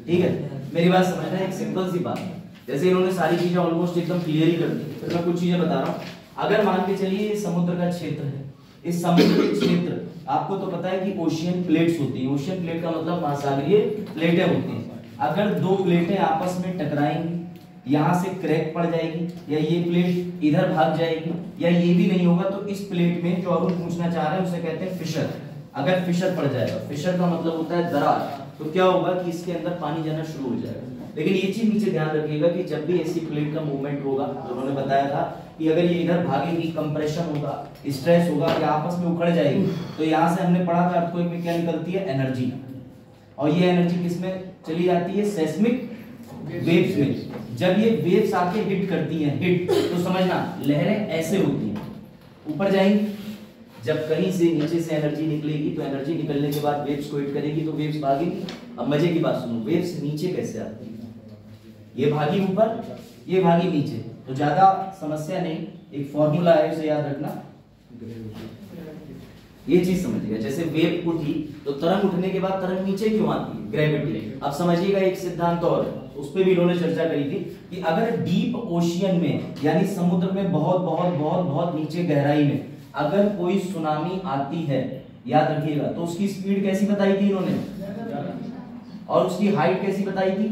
ठीक है? मेरी बात समझना, एक सिंपल सी बात, जैसे इन्होंने सारी चीजें ऑलमोस्ट एकदम क्लियर ही कर दी, फिर मैं कुछ चीजें बता रहा हूँ। अगर मान के चलिए ये समुद्र का क्षेत्र है, इस समुद्र के क्षेत्र, आपको तो पता है कि ओशियन प्लेट्स होती हैं। ओशियन प्लेट का मतलब महासागरीय प्लेटें होती हैं। अगर दो प्लेटें आपस में टकराएंगी, यहाँ से क्रैक पड़ जाएगी, या ये प्लेट इधर भाग जाएगी, या ये भी नहीं होगा, तो इस प्लेट में जो अरुण पूछना चाह रहे हैं उसे कहते हैं फिशर। अगर फिशर पड़ जाएगा, फिशर का मतलब होता है दरार, तो क्या होगा कि इसके अंदर पानी जाना शुरू हो जाएगा। लेकिन ये चीज नीचे ध्यान रखिएगा कि जब भी ऐसी प्लेट का मूवमेंट होगा, जो उन्होंने बताया था कि अगर ये इधर भागेगी, कंप्रेशन होगा, स्ट्रेस होगा, या आपस में उखड़ जाएगी, तो यहाँ से हमने पढ़ा था अर्थक्वेक में क्या निकलती है? एनर्जी। और ये एनर्जी किसमें चली जाती है? सेस्मिक वेव्स में। जब ये वेव्स आके हिट करती हैं, हिट तो समझना लहरें ऐसे होती हैं, ऊपर जाएंगी। जब कहीं से नीचे से एनर्जी निकलेगी, तो एनर्जी निकलने के बाद वेव्स को हिट करेगी, तो वेव्स भागेगी। अब मजे की बात सुनो, वेव्स नीचे कैसे आती है? ये भागी ऊपर, ये भागी नीचे, तो ज्यादा समस्या नहीं, एक फॉर्मूला है, उसे याद रखना। ये चीज समझिएगा, जैसे वेव उठी तो तरंग उठने के बाद तरंग नीचे क्यों आती है? ग्रेविटी। अब समझिएगा एक सिद्धांत और, उस पर भी इन्होंने चर्चा करी थी कि अगर डीप ओशियन में, यानी समुद्र में बहुत बहुत बहुत बहुत नीचे गहराई में अगर कोई सुनामी आती है, याद रखिएगा, तो उसकी स्पीड कैसी बताई थी इन्होंने? और उसकी हाइट कैसी बताई थी?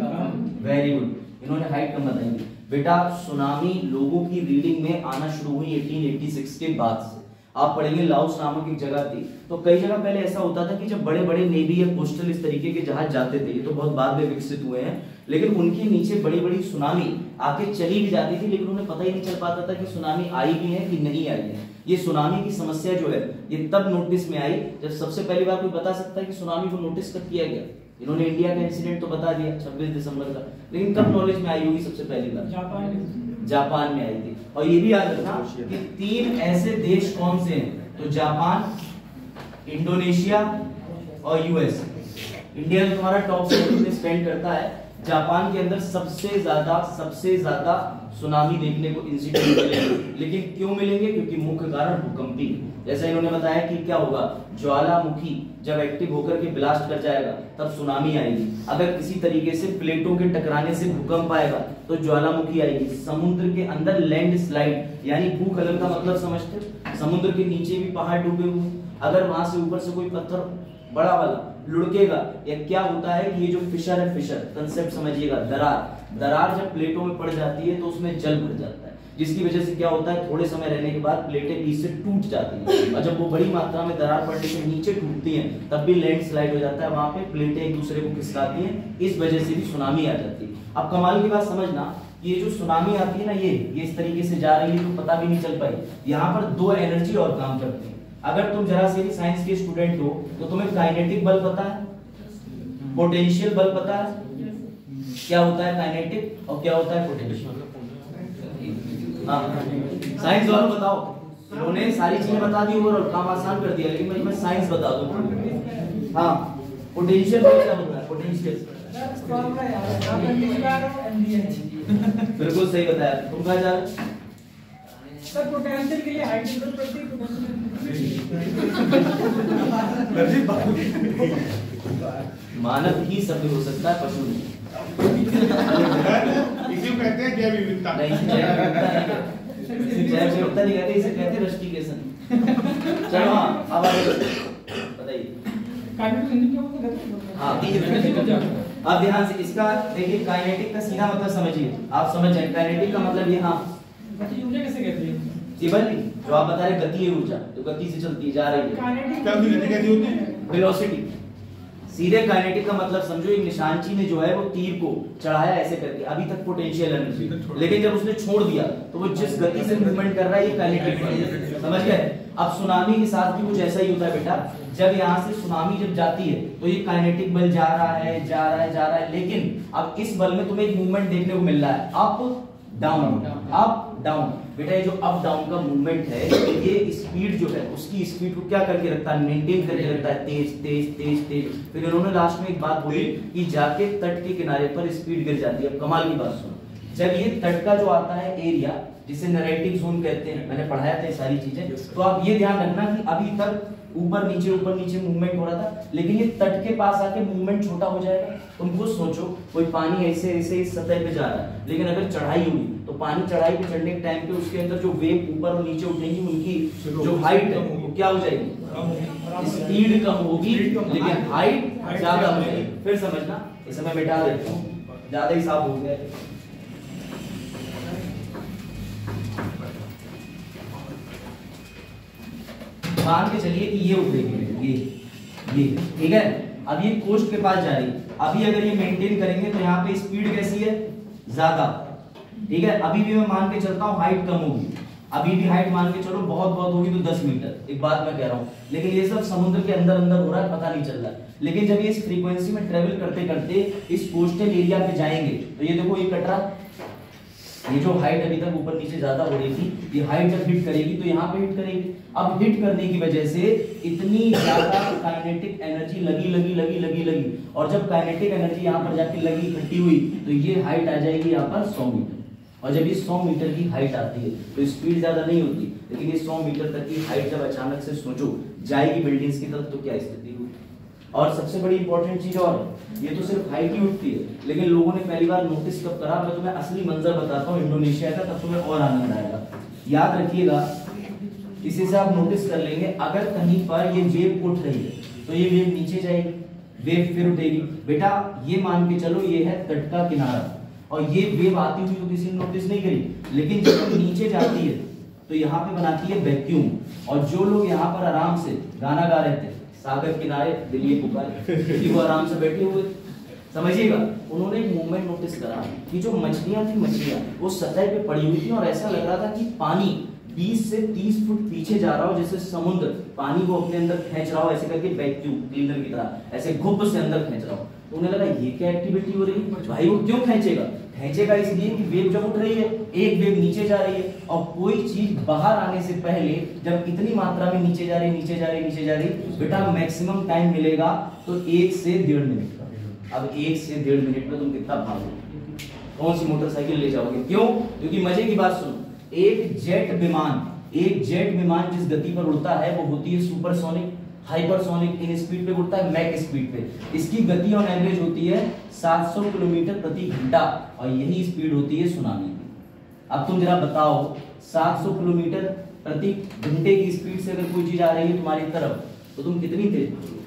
वेरी गुड, इन्होंने हाइट कम बताई थी। बेटा सुनामी लोगों की रीडिंग में आना शुरू हुई 1886 के बाद से। आप पढ़ेंगे लाओस नामक एक जगह थी, तो कई जगह पहले ऐसा होता था कि जब बड़े बड़े नेवी या कोस्टल इस तरीके के जहाज जाते थे, ये तो बहुत बाद में विकसित हुए हैं, लेकिन उनके नीचे बड़ी बड़ी सुनामी आके चली भी जाती थी, लेकिन उन्हें पता ही नहीं चल पाता था कि सुनामी आई भी है कि नहीं आई है। ये सुनामी की समस्या जो है, ये तब नोटिस में आई जब सबसे पहली बार कोई बता सकता है कि सुनामी को नोटिस कब किया गया? इन्होंने इंडिया का इंसिडेंट तो बता दिया 26 दिसंबर का, लेकिन कब नॉलेज में आई होगी सबसे पहली बार? जापान में आई थी। और ये भी याद रखना कि 3 ऐसे देश कौन से हैं, तो जापान, इंडोनेशिया और यूएस। इंडिया जो तुम्हारा टॉप 7 में स्पेंड करता है, जापान के अंदर सबसे ज्यादा सुनामी देखने को इंसिडेंट मिलेंगे। लेकिन क्यों मिलेंगे? क्योंकि मुख्य कारण भूकंपी। जैसा इन्होंने बताया कि क्या होगा, ज्वालामुखी जब एक्टिव होकर के ब्लास्ट कर जाएगा तब सुनामी आएगी। अगर किसी तरीके से प्लेटों के टकराने से भूकंप आएगा तो ज्वालामुखी आएगी। समुद्र के अंदर लैंड स्लाइड, यानी भूस्खलन का मतलब समझते, समुद्र के नीचे भी पहाड़ डूबे हुए, अगर वहां से ऊपर से कोई पत्थर बड़ा वाला लुढ़केगा, या क्या होता है कि ये जो फिशर है, फिशर कंसेप्ट समझिएगा, दरार जब प्लेटों में पड़ जाती है तो उसमें जल भर जाता है, जिसकी वजह से क्या होता है, थोड़े समय रहने के बाद प्लेटें बीच से टूट जाती हैं, और जब वो बड़ी मात्रा में दरार पड़ने से नीचे टूटती हैं तब भी लैंडस्लाइड हो जाता है, वहां पे प्लेटें एक दूसरे को खिसकाती हैं, इस वजह से भी सुनामी आ जाती है। अब कमाल की बात समझना, ये जो सुनामी आती है ना, ये इस तरीके से जा रही है तो पता भी नहीं चल पाई। यहाँ पर 2 एनर्जी और काम करती है। अगर तुम जरा से भी साइंस के स्टूडेंट हो तो तुम्हें काइनेटिक बल पता है, पोटेंशियल बल पता है, क्या होता है काइनेटिक और क्या होता है पोटेंशियल? हाँ साइंस वालों बताओ, इन्होंने सारी चीजें बता दी ओवरऑल, काम आसान कर दिया, लेकिन मैं साइंस बता दूं। हाँ, पोटेंशियल क्या होता है? पोटेंशियल बिल्कुल सही बताया। तुम कहा जा रहे सर पोटेंशियल के लिए हाइट की जरूरत पड़ती है। मानव ही सभ्य हो सकता है, पशु नहीं। इसी को कहते हैं जैव विविधता। नहीं, जैव विविधता नहीं कहते, इसे कहते हैं रस्टिकेशन। चलो हाँ, अब आगे बताइए। हाँ, अब ध्यान से इसका देखिए, काइनेटिक का सीधा मतलब समझिए, आप समझ जाए काइनेटिक का मतलब ये। हाँ, गति ऊर्जा कैसे कहते हैं? सिंपल, जो आप बता रहे गति है ऊर्जा, तो गति से चलती जा रही है। क्या गति कैसी होती है? वेलोसिटी। सीधे काइनेटिक का मतलब समझो, एक निशानची ने जो है वो तीर को चढ़ाया ऐसे करके, अभी तक पोटेंशियल एनर्जी, लेकिन जब उसने छोड़ दिया तो वो जिस गति से मूवमेंट कर रहा है ये काइनेटिक, समझ गए? अब सुनामी के साथ भी कुछ ऐसा ही होता है बेटा, जब यहाँ से सुनामी जब जाती है तो ये काइनेटिक बल जा रहा है जा रहा है जा रहा है, लेकिन अब इस बल में तुम्हें एक मूवमेंट देखने को मिल रहा है, अप डाउन अप डाउन। बेटा ये जो अप डाउन का मूवमेंट है, ये स्पीड जो है उसकी स्पीड को क्या करके रखता है? मेंटेन करके रखता है, तेज तेज तेज तेज। फिर इन्होंने लास्ट में एक बात बोली कि जाके तट के किनारे पर स्पीड गिर जाती है। अब कमाल की बात सुनो, जब ये तट का जो आता है एरिया, जिसे नैरेटिव जोन कहते हैं, मैंने पढ़ाया था ये सारी चीजें, तो आप ये ध्यान रखना कि अभी तक ऊपर नीचे मूवमेंट हो रहा था, लेकिन ये तट के पास आके मूवमेंट छोटा हो जाएगा। तुम खुद सोचो, कोई पानी ऐसे ऐसे इस सतह पे जा रहा है, लेकिन अगर चढ़ाई होगी तो पानी चढ़ाई पे चढ़ने के टाइम पे उसके अंदर जो वेव ऊपर और नीचे उठेंगी, उनकी जो हाइट है वो क्या हो जाएगी? स्पीड कम होगी, लेकिन हाइट ज्यादा हो जाएगी। फिर समझना, इसे मैं मिटा देता हूँ, ज्यादा ही साफ हो गया। मान के चलिए कि ये उठेगी, ये ठीक है। अब ये कोस्ट के पास जा रही है, अभी अगर ये मेंटेन करेंगे तो यहाँ पे स्पीड कैसी है? ज्यादा, ठीक है। अभी भी मैं मान के चलता हूँ हाइट कम होगी, अभी भी हाइट मान के चलो बहुत बहुत होगी तो 10 मीटर, एक बात मैं कह रहा हूँ, लेकिन ये सब समुद्र के अंदर अंदर हो रहा है, पता नहीं चल रहा है। लेकिन जब ये इस फ्रीक्वेंसी में ट्रेवल करते करते इस कोस्टल एरिया पे जाएंगे तो ये देखो, ये कट रहा, ये जो हाइट अभी तक ऊपर नीचे ज्यादा हो रही थी, ये हाइट जब हिट करेगी तो यहाँ पे हिट करेगी। अब हिट करने की वजह से इतनी ज्यादा काइनेटिक एनर्जी लगी, और जब काइनेटिक एनर्जी यहाँ पर जाके लगी, इकट्ठी हुई, तो ये हाइट आ जाएगी यहाँ पर 100 मीटर। और जब ये 100 मीटर की हाइट आती है तो स्पीड ज्यादा नहीं होती, लेकिन ये 100 मीटर तक की हाइट जब अचानक से सोचो जाएगी बिल्डिंग्स की तरफ, तो क्या स्थिति होगी? और सबसे बड़ी इंपॉर्टेंट चीज और, ये तो सिर्फ हाइट ही उठती है, लेकिन लोगों ने पहली बार नोटिस कब करा? मैं तुम्हें असली मंजर बताता हूँ इंडोनेशिया का, तब तुम्हें और आनंद आएगा। याद रखिएगा, इसी से आप नोटिस कर लेंगे, अगर कहीं पर ये वेव उठ रही है तो ये वेव नीचे जाएगी, वेव फिर उठेगी। बेटा ये मान के चलो ये है तट का किनारा, और ये वेव आती हुई तो किसी ने नोटिस नहीं करी, लेकिन जब नीचे जाती है तो यहाँ पे बनाती है वैक्यूम। और जो लोग यहाँ पर आराम से गाना गा रहे थे, सागर किनारे दिल्ली पुकारे, वो आराम से बैठे हुए, समझिएगा, उन्होंने एक मूवमेंट नोटिस करा कि जो मछलियां थी वो सतह पे पड़ी हुई थी, और ऐसा लग रहा था कि पानी 20 से 30 फुट पीछे जा रहा हो, जैसे समुद्र पानी को अपने अंदर खींच रहा हो, ऐसे करके वैक्यूम क्लीनर की तरह ऐसे घुप से अंदर खींच रहा हो। तो उन्हें लगा ये क्या एक्टिविटी हो रही है भाई, वो क्यों खींचेगा इसलिए कि वेव जब उठ रही है, एक वेव नीचे जा रही है, और कोई चीज बाहर आने से पहले जब इतनी मात्रा में नीचे जा रही, बेटा मैक्सिमम टाइम मिलेगा तो 1 से 1.5 मिनट का। अब 1 से 1.5 मिनट में तुम कितना भागोगे? कौन सी मोटरसाइकिल ले जाओगे? क्यों? क्योंकि मजे की बात सुनो, एक जेट विमान जिस गति पर उड़ता है वो होती है सुपरसोनिक, हाइपरसोनिक, इन स्पीड पे उड़ता है, मैक स्पीड पे। इसकी गति ऑन एवरेज होती है 700 किलोमीटर प्रति घंटा, और यही स्पीड होती है सुनामी की। अब तुम जरा बताओ, 700 किलोमीटर प्रति घंटे की स्पीड से अगर कोई चीज आ रही है तुम्हारी तरफ, तो तुम कितनी तेज पहुंचोगे?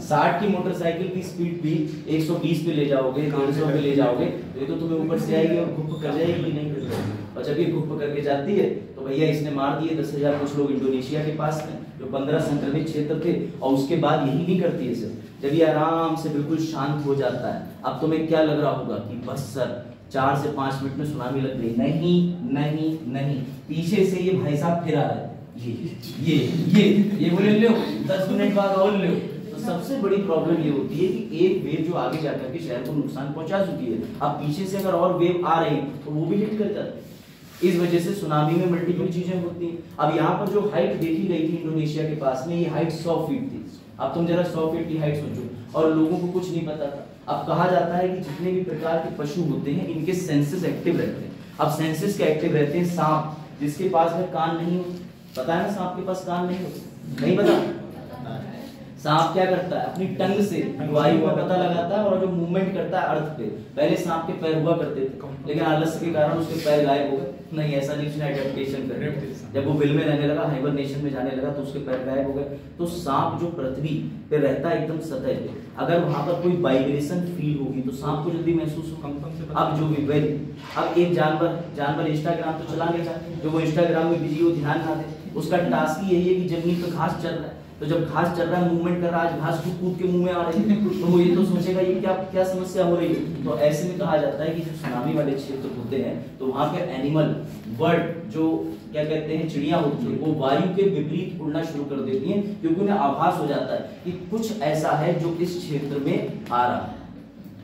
60 की मोटरसाइकिल की स्पीड भी 120 पे ले जाओगे, 150 पे ले जाओगे, तो ये तो तुम्हें ऊपर से आएगी और घुप कर जाएगी, नहीं कर जाएगी। और जब ये घुप करके जाती है तो भैया इसने मार दिए 10,000 कुछ लोग इंडोनेशिया के पास में, जो 15 संक्रमित क्षेत्र थे। और उसके बाद यही नहीं करती है सिर्फ, जब ये आराम से बिल्कुल शांत हो जाता है, अब तुम्हें क्या लग रहा होगा कि बस सर 4 से 5 मिनट में सुनामी लग गई? नहीं, पीछे से ये भाई साहब फिर आ रहा है, ये बोले लो 10 मिनट बाद और लो। तो सबसे बड़ी प्रॉब्लम ये होती है कि एक वेव जो आगे जाकर के शहर को नुकसान पहुंचा चुकी है, अब पीछे से अगर और वेव आ रही तो वो भी हिट कर जाती है। इस वजह से सुनामी में मल्टीपल चीजें होती हैं। अब यहाँ पर जो हाइट देखी गई थी इंडोनेशिया के पास में, ये हाइट 100 फीट थी। अब तुम जरा 100 फीट की हाइट सोचो, और लोगों को कुछ नहीं पता था। अब कहा जाता है कि जितने भी प्रकार के पशु होते हैं इनके सेंसेस एक्टिव रहते हैं। अब सेंसेस क्या एक्टिव रहते हैं? सांप जिसके पास में कान नहीं होते, पता है ना सांप के पास कान नहीं होते? नहीं पता? सांप क्या करता है? अपनी टंग से वायु का पता लगाता है और जो मूवमेंट करता है अर्थ पे। पहले सांप के पैर हुआ करते थे, लेकिन आलस्य के कारण उसके पैर गायब हो गए। नहीं, ऐसा नहीं, उसने एडेप्टेशन कर लिया। जब वो बिल में रहने लगा, हाइबरनेशन में जाने लगा, तो उसके पैर गायब हो गए। तो सांप जो पृथ्वी पे रहता है एकदम सतह पे, अगर वहां पर कोई वाइब्रेशन फील होगी तो सांप को जल्दी महसूस होगा। अब जो भी अब एक जानवर इंस्टाग्राम तो चला लेगा, जो वो इंस्टाग्राम में बिजी हो, ध्यान ना दे, उसका टास्क ही यही है कि जमीन पे घास चल रहा है, तो जब घास चल रहा है, मूवमेंट कर रहा है, घास कूद के मुंह में आ रही है, तो वो ये तो सोचेगा ये क्या समस्या हो रही है। तो ऐसे में कहा जाता है कि जो सुनामी वाले क्षेत्र होते हैं तो वहां पे एनिमल बर्ड जो क्या कहते हैं चिड़िया होती है, वो वायु के विपरीत उड़ना शुरू कर देती हैं, क्योंकि उन्हें आभास हो जाता है कि कुछ ऐसा है जो इस क्षेत्र में आ रहा है।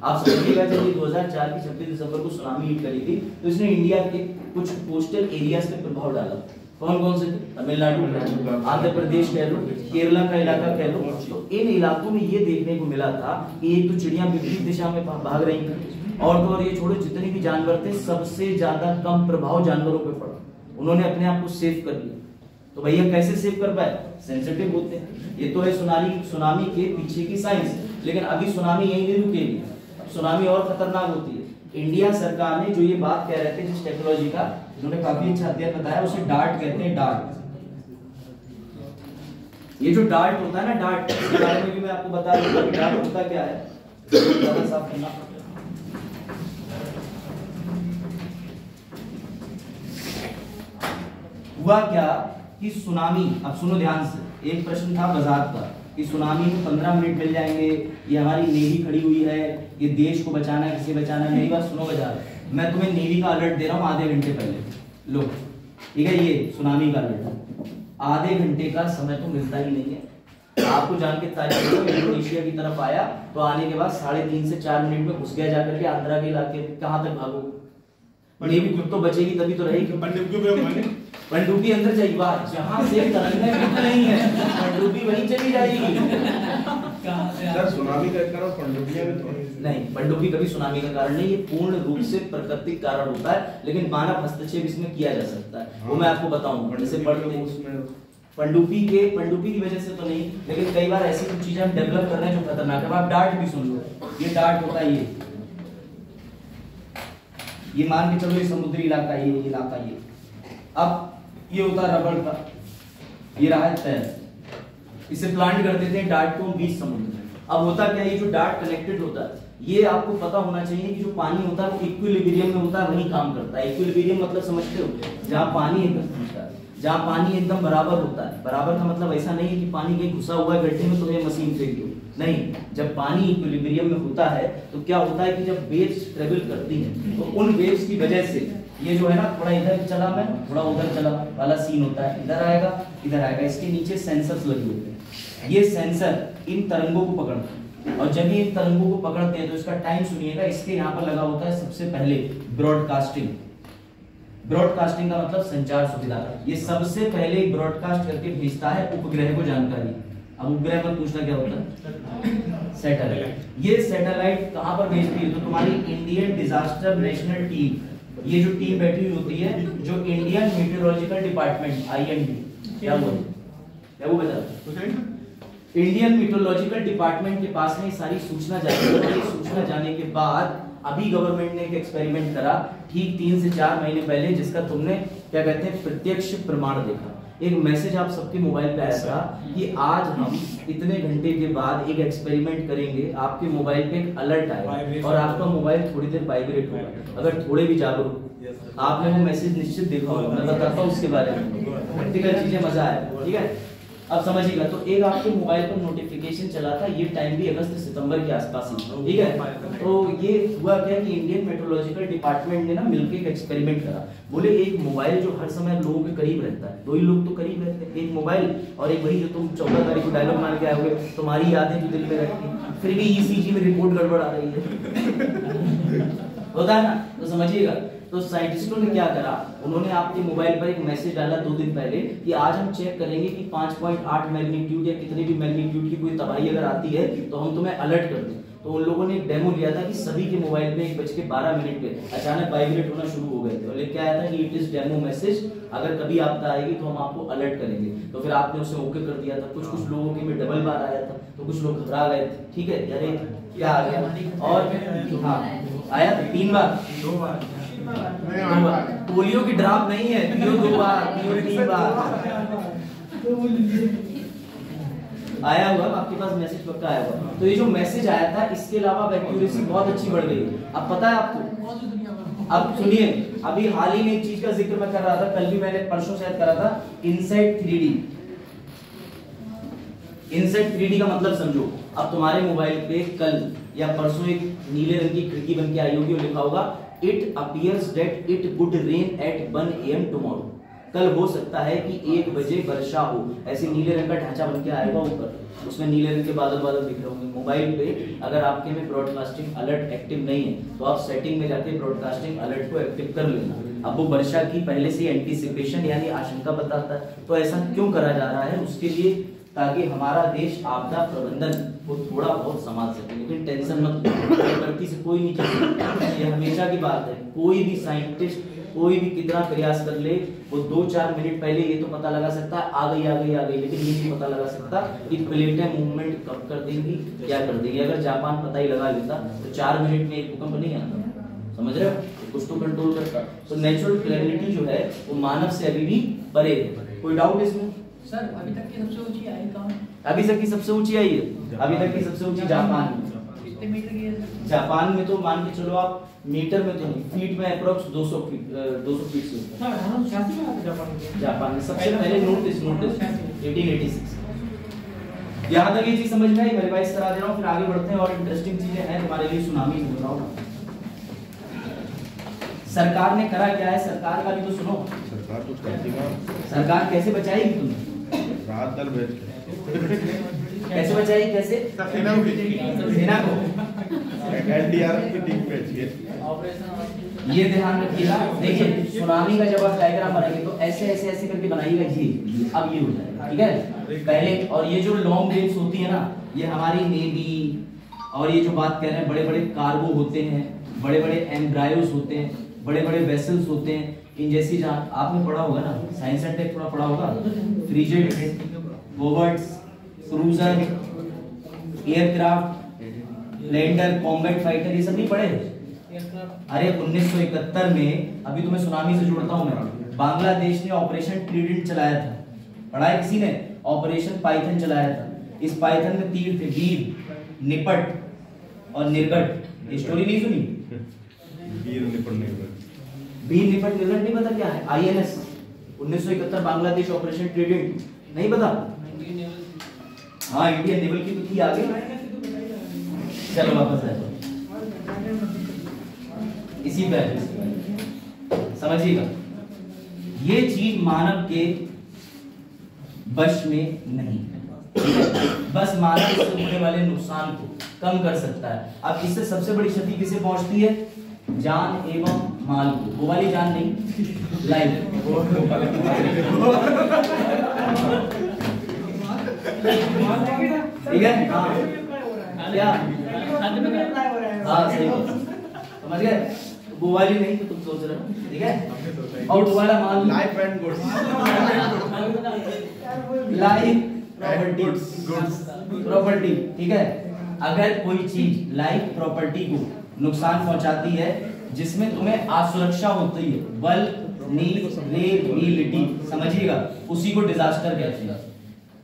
आप समझिएगा, जब 2004 की 26 दिसंबर को सुनामी हिट करी थी तो इसने इंडिया के कुछ कोस्टल एरियाज पे प्रभाव डाला। कौन कौन से? तमिलनाडु, आंध्र प्रदेश कह लो, केरला का इलाका कह लो। तो इन इलाकों में ये देखने को मिला था कि एक तो चिड़िया विपरीत दिशा में भाग रही थी, और तो और ये छोड़ो, जितने भी जानवर थे सबसे ज्यादा कम प्रभाव जानवरों पे पड़ा। उन्होंने अपने आप को सेव कर लिया। तो भैया कैसे सेव कर पाए? सेंसिटिव होते हैं। ये तो है सुनामी के पीछे की साइंस। लेकिन अभी सुनामी यही नहीं रुकेगी, सुनामी और खतरनाक होती है। इंडिया सरकार ने जो ये बात कह रहे थे जिस टेक्नोलॉजी का, उन्होंने काफी अच्छा अध्ययन बताया, उसे डार्ट कहते हैं। डार्ट, ये जो डार्ट होता है ना, डार्ट के बारे में भी मैं आपको बता दूंगा कि डार्ट होता क्या है। साफ करना हुआ क्या कि सुनामी, अब सुनो ध्यान से, एक प्रश्न था बाजार का कि सुनामी में 15 मिनट मिल जाएंगे, ये हमारी नेवी खड़ी हुई है, ये देश को बचाना है, किसे बचाना है। मेरी बात सुनो बाजार, मैं तुम्हें नेवी का अलर्ट दे रहा हूँ आधे घंटे पहले, लो ठीक है, ये सुनामी का अलर्ट। आधे घंटे का समय तो मिलता ही नहीं है। आपको जान के तारीफ इंडोनेशिया की तरफ आया तो आने के बाद 3.5 से 4 मिनट में घुस गया जाकर के आंध्रा के इलाके, कहां तक भागो? नेवी खुद तो बचेगी तभी तो रहेगी। पनडुब्बी अंदर जाएगी, जहां से तरंगें नहीं है पनडुब्बी वहीं चली जाएगी। सर सुनामी का कारण पनडुब्बियां भी तो नहीं, पनडुब्बी कभी सुनामी का कारण नहीं, ये पूर्ण रूप से प्राकृतिक कारण होता है, लेकिन मानव हस्तक्षेप इसमें किया जा सकता है। वो मैं आपको बताऊंगा, जैसे पनडुब्बी की वजह से तो नहीं, लेकिन कई बार ऐसी कुछ चीजें हम डेवलप कर रहे हैं जो खतरनाक है। आप डार्ट भी सुन लो, ये डार्ट होता है, ये मान के चलो ये समुद्री इलाका, ये इलाका, ये अब ये होता है रबड़ का, ये रहा है तैर, इसे प्लांट कर देते हैं डार्ट को बीच समुद्र में। अब होता क्या है, ये जो डार्ट कनेक्टेड होता है, ये आपको पता होना चाहिए कि जो पानी होता है वो इक्विलिब्रियम में होता है, वही काम करता है। इक्विलिब्रियम मतलब समझते हो, जहाँ पानी एकदम बराबर होता है। बराबर का मतलब ऐसा नहीं है कि पानी कहीं घुसा हुआ है गड्ढे में तो ये मशीन फेंक दो, नहीं। जब पानी इक्विलिब्रियम में होता है तो क्या होता है कि जब वेव्स ट्रेवल करती हैं तो उन वेव्स की वजह से ये जो है ना, थोड़ा इधर चला मैं, थोड़ा उधर चला वाला सीन होता है, इधर आएगा इधर आएगा। इसके नीचे सेंसर्स लगे होते हैं, ये सेंसर इन तरंगों को पकड़ते हैं, और जब ये इन तरंगों को पकड़ते हैं तो इसका टाइम सुनिएगा, इसके यहाँ पर लगा होता है सबसे पहले ब्रॉडकास्टिंग। ब्रॉडकास्टिंग का मतलब संचार सुविधा। ये सबसे पहले ब्रॉडकास्ट करके भेजता है उपग्रह को जानकारी। अब उपग्रह पर पूछना क्या होता है? सैटेलाइट। ये सैटेलाइट कहां पर भेजती है? तो तुम्हारी इंडियन डिजास्टर नेशनल टीम, ये जो टीम बैठी हुई होती है, जो इंडियन मीटरोलॉजिकल डिपार्टमेंट IMD, क्या वो बता, इंडियन मीटरोलॉजिकल डिपार्टमेंट के पास में सारी सूचना जाती है। ये सूचना जाने के बाद अभी गवर्नमेंट ने एक एक्सपेरिमेंट करा ठीक 3 से 4 महीने पहले, जिसका तुमने क्या कहते हैं प्रत्यक्ष प्रमाण देखा। एक मैसेज आप सबके मोबाइल पे आया था कि आज हम इतने घंटे के बाद एक एक्सपेरिमेंट करेंगे, आपके मोबाइल पे एक अलर्ट आएगा और आपका मोबाइल थोड़ी देर वाइब्रेट होगा। अगर थोड़े भी जागरूक, आपने वो मैसेज निश्चित देखा होगा, मैं बताता हूँ उसके बारे में, प्रैक्टिकल चीजें मजा आए, ठीक है। अब समझिएगा, तो एक आपके मोबाइल पर नोटिफिकेशन चला था, ये टाइम भी अगस्त सितंबर के आसपास ही, ठीक है। तो ये हुआ क्या कि इंडियन मेट्रोलॉजिकल डिपार्टमेंट ने ना मिलकर एक एक्सपेरिमेंट करा। बोले एक मोबाइल जो हर समय लोगों के करीब रहता है, 2 ही लोग तो करीब रहते हैं, एक मोबाइल और एक वही जो तुम 14 तारीख को डायलॉग मार के आओगे, तुम्हारी यादें जो दिल में रहती है, फिर भी ECG में रिपोर्ट गड़बड़ आ रही है होता है ना। तो समझिएगा तो साइंटिस्टों ने क्या करा, उन्होंने आपके मोबाइल पर एक मैसेज डाला 2 दिन पहले कि आज हम चेक करेंगे कि 5.8 मैग्नीट्यूड या कितने भी मैग्नीट्यूड की कोई तबाही अगर आती है तो हम तुम्हें अलर्ट कर दें। तो उन लोगों ने एक डेमो लिया था कि सभी के मोबाइल पे 1:12 पे अचानक वाइब्रेट होना शुरू हो गए थे और लेके आया था कि इट इज डेमो मैसेज, अगर कभी आपदा आएगी तो हम आपको अलर्ट करेंगे। तो फिर आपने उसे ओके कर दिया था। कुछ लोगों के में डबल बार आया था तो कुछ लोग घबरा गए थे, ठीक है, अरे क्या आ गया। और हाँ आया 3 बार 2 बार पोलियो की ड्रॉप नहीं है, पियो 2 बार, पियो 3 बार आया हुआ आपके पास मैसेज पक्का आया हुआ। तो ये जो मैसेज आया था इसके अलावा एक्यूरेसी बहुत अच्छी बढ़ गई। अब पता है आपको, अब सुनिए, अभी हाल ही में एक चीज का जिक्र मैं कर रहा था, कल भी मैंने परसों शायद करा था, इनसाइट 3D। इनसाइट 3D का मतलब समझो, अब तुम्हारे मोबाइल पे कल या परसों एक नीले रंग की खिड़की बन के आई होगी और लिखा होगा it appears that it would rain at 1 AM tomorrow. कल हो सकता है कि 1 बजे वर्षा हो, ऐसे नीले रंग का ढांचा बन के आएगा ऊपर, उसमें नीले रंग के बादल दिख रहे होंगे। मोबाइल पे अगर आपके में ब्रॉडकास्टिंग अलर्ट एक्टिव नहीं है तो आप सेटिंग में जाके ब्रॉडकास्टिंग अलर्ट को एक्टिव कर लेना। अब वो वर्षा की पहले से एंटीसिपेशन यानी आशंका बताता है। तो ऐसा क्यों करा जा रहा है, उसके लिए ताकि हमारा देश आपदा प्रबंधन को थोड़ा बहुत संभाल सके। लेकिन टेंशन मत लो, प्रकृति से कोई नहीं चल सकता, ये हमेशा की बात है। कोई भी साइंटिस्ट कोई भी कितना प्रयास कर ले, वो 2-4 मिनट पहले ये तो पता लगा सकता है आ गई, लेकिन ये नहीं पता लगा सकता कि प्लेटें मूवमेंट कब कर देंगी, क्या कर देंगी। अगर जापान पता ही लगा लेता तो 4 मिनट में एक भूकंप नहीं आता, समझ रहे हो, कुछ तो कंट्रोल करता। तो नेचुरल कैलेमिटी जो है वो मानव से अभी भी परे है। कोई डाउट इसमें? सर अभी तक की सबसे ऊंची आई कहाँ है? अभी तक की सबसे ऊंची आई है, अभी तक की सबसे ऊंची जापान में। कितने मीटर की है? जापान में तो मान के चलो आप मीटर में तो नहीं, फीट में अप्रोक्स 200 फीट से ऊपर। जापान में सबसे पहले नोटिस 1886। यहाँ तक ये चीज समझ में आई, मैं रिवाइज करा दे रहा हूँ, फिर आगे बढ़ते हैं और इंटरेस्टिंग चीजें हैं तुम्हारे लिए। सुनामी बताओ, सरकार ने करा क्या है, सरकार का भी तो सुनो। सरकार कुछ करती है, सरकार कैसे बचाएगी तुम्हें? राहत दल भेज के कैसे बचाएगी, कैसे? सेना को एनडीआरएफ की टीम भेज के ऑपरेशन ये ध्यान रखिएगा। देखिए सुनामी का जब आप डायग्राम बनाएंगे तो ऐसे करके बनाइएगा, ये अब ये हो जाएगा, ठीक है पहले। और ये जो लॉन्ग रेंज होती है ना, ये हमारी नेवी, और ये जो बात कह रहे हैं बड़े बड़े कार्गो होते हैं, बड़े बड़े एम्ब्रायोस होते हैं, बड़े बड़े वेसल्स होते हैं। इन जैसी जहाँ आपने पढ़ा होगा ना, साइंस एंड टेक थोड़ा पढ़ा होगा, frigate, corvettes, cruiser, aircraft, lander, combat fighter, ये सब नहीं पढ़े? अरे 1971 में, अभी तुम्हें सुनामी से जोड़ता हूं मैं, बांग्लादेश ने ऑपरेशन ट्रीडेंट चलाया था, पढ़ा है किसी ने? ऑपरेशन पाइथन चलाया था। इस पाइथन में तीर थे, वीर, निपट और निर्गट। ये स्टोरी नहीं सुनी? वीर निपट निर्गट नहीं पता क्या है? INS 1971 बांग्लादेश ऑपरेशन ट्रीडेंट नहीं पता? हाँ इंडियन नेवल की तो थी आगे। चलो वापस आ जाओ इसी पर समझिएगा, ये चीज मानव के वश में नहीं है, बस मानव से होने वाले नुकसान को कम कर सकता है। अब इससे सबसे बड़ी क्षति किसे पहुंचती है? जान एवं माल को। वो वाली जान नहीं, लाइफ। ठीक है, हाँ क्या, हाँ सही समझ गए। वो वाली नहीं तो तुम सोच रहे हो, ठीक है। और वो वाला माल life and goods, life property, ठीक है। अगर कोई चीज लाइफ प्रॉपर्टी को नुकसान पहुंचाती है, जिसमें तुम्हें असुरक्षा होती है, वल्नरेबिलिटी, समझिएगा, उसी को डिजास्टर कहते हैं।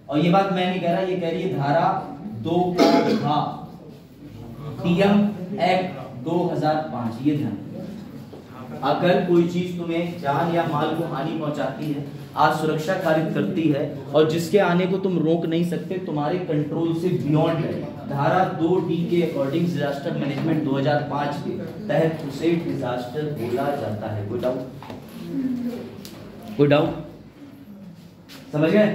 और ये बात मैं नहीं कह रहा, ये कह रही है धारा 2 का PM एक्ट 2005। ये ध्यान, अगर कोई चीज तुम्हें जान या माल को हानि पहुंचाती है, असुरक्षा कारित करती है, और जिसके आने को तुम रोक नहीं सकते, तुम्हारे कंट्रोल से बियॉन्ड है, धारा 2D के अकॉर्डिंग डिजास्टर मैनेजमेंट 2005 के तहत उसे डिजास्टर बोला जाता है। कोई डाउट? समझ गए?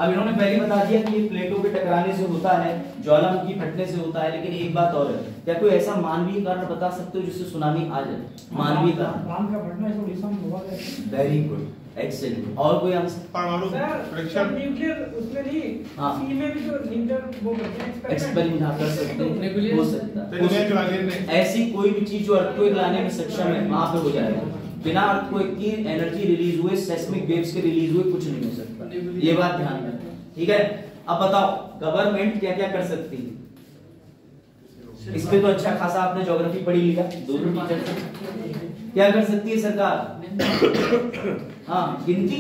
अब इन्होंने पहले बता दिया कि ये प्लेटों के टकराने से होता है, ज्वालामुखी फटने से होता है, लेकिन एक बात और है, क्या कोई ऐसा मानवीय कारण बता सकते हो जिससे सुनामी आ जाए? मानवीय कारण, बांध का फटना इस उड़ीसा में हुआ है। Very good, excellent. और कोई आंसर? परमाणु परीक्षण, न्यूक्लियर उसमें नहीं, हाँ। सी में भी जो न्यूक्लियर वो करते हैं एक्सपेरिमेंट कर सकते हैं, हो सकता है। ऐसी कोई भी चीज जो अर्थक्वेक लाने में सक्षम है वहां पे हो जाएगा। बिना अर्थक्वेक की एनर्जी रिलीज हुए, सेस्मिक वेव्स के रिलीज हुए कुछ नहीं हो सकता, ये बात ध्यान रखना, ठीक है। अब बताओ गवर्नमेंट क्या क्या कर सकती है? इस पे तो अच्छा खासा आपने ज्योग्राफी पढ़ी लिया दोनों टीचर से। क्या कर सकती है सरकार? हाँ, गिनती,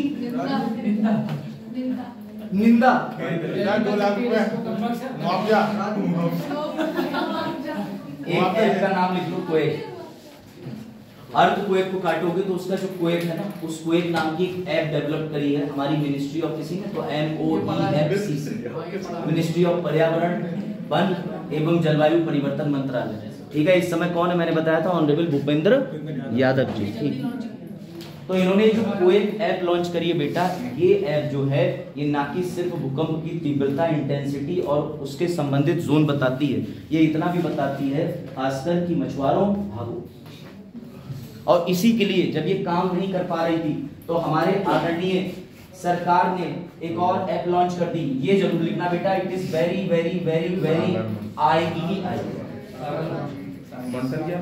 निंदा, 2 लाख रुपए मुआवजा। एक ऐप का नाम लिख लो, क्वेक। अर्थक्वेक को काटोगे तो उसका जो क्वेक है ना, उस क्वेक नाम की एक ऐप डेवलप करी है हमारी मिनिस्ट्री ऑफ किसी ने, तो MOEFCC, मिनिस्ट्री ऑफ पर्यावरण, वन एवं जलवायु परिवर्तन मंत्रालय, ठीक है। इस समय कौन है मैंने बताया था, ऑनरेबल भूपेंद्र यादव जी, ठीक। तो इन्होंने जो क्वेक ऐप लॉन्च करी है बेटा, ये ऐप जो है ये ना कि सिर्फ भूकंप की तीव्रता, इंटेंसिटी और उसके संबंधित जोन बताती है, ये इतना भी बताती है खासकर कि मछुआरों भागो। और इसी के लिए जब ये काम नहीं कर पा रही थी तो हमारे आदरणीय सरकार ने एक और ऐप लॉन्च कर दी, ये जरूर लिखना बेटा, it is very very very very IEI। मंथन क्या?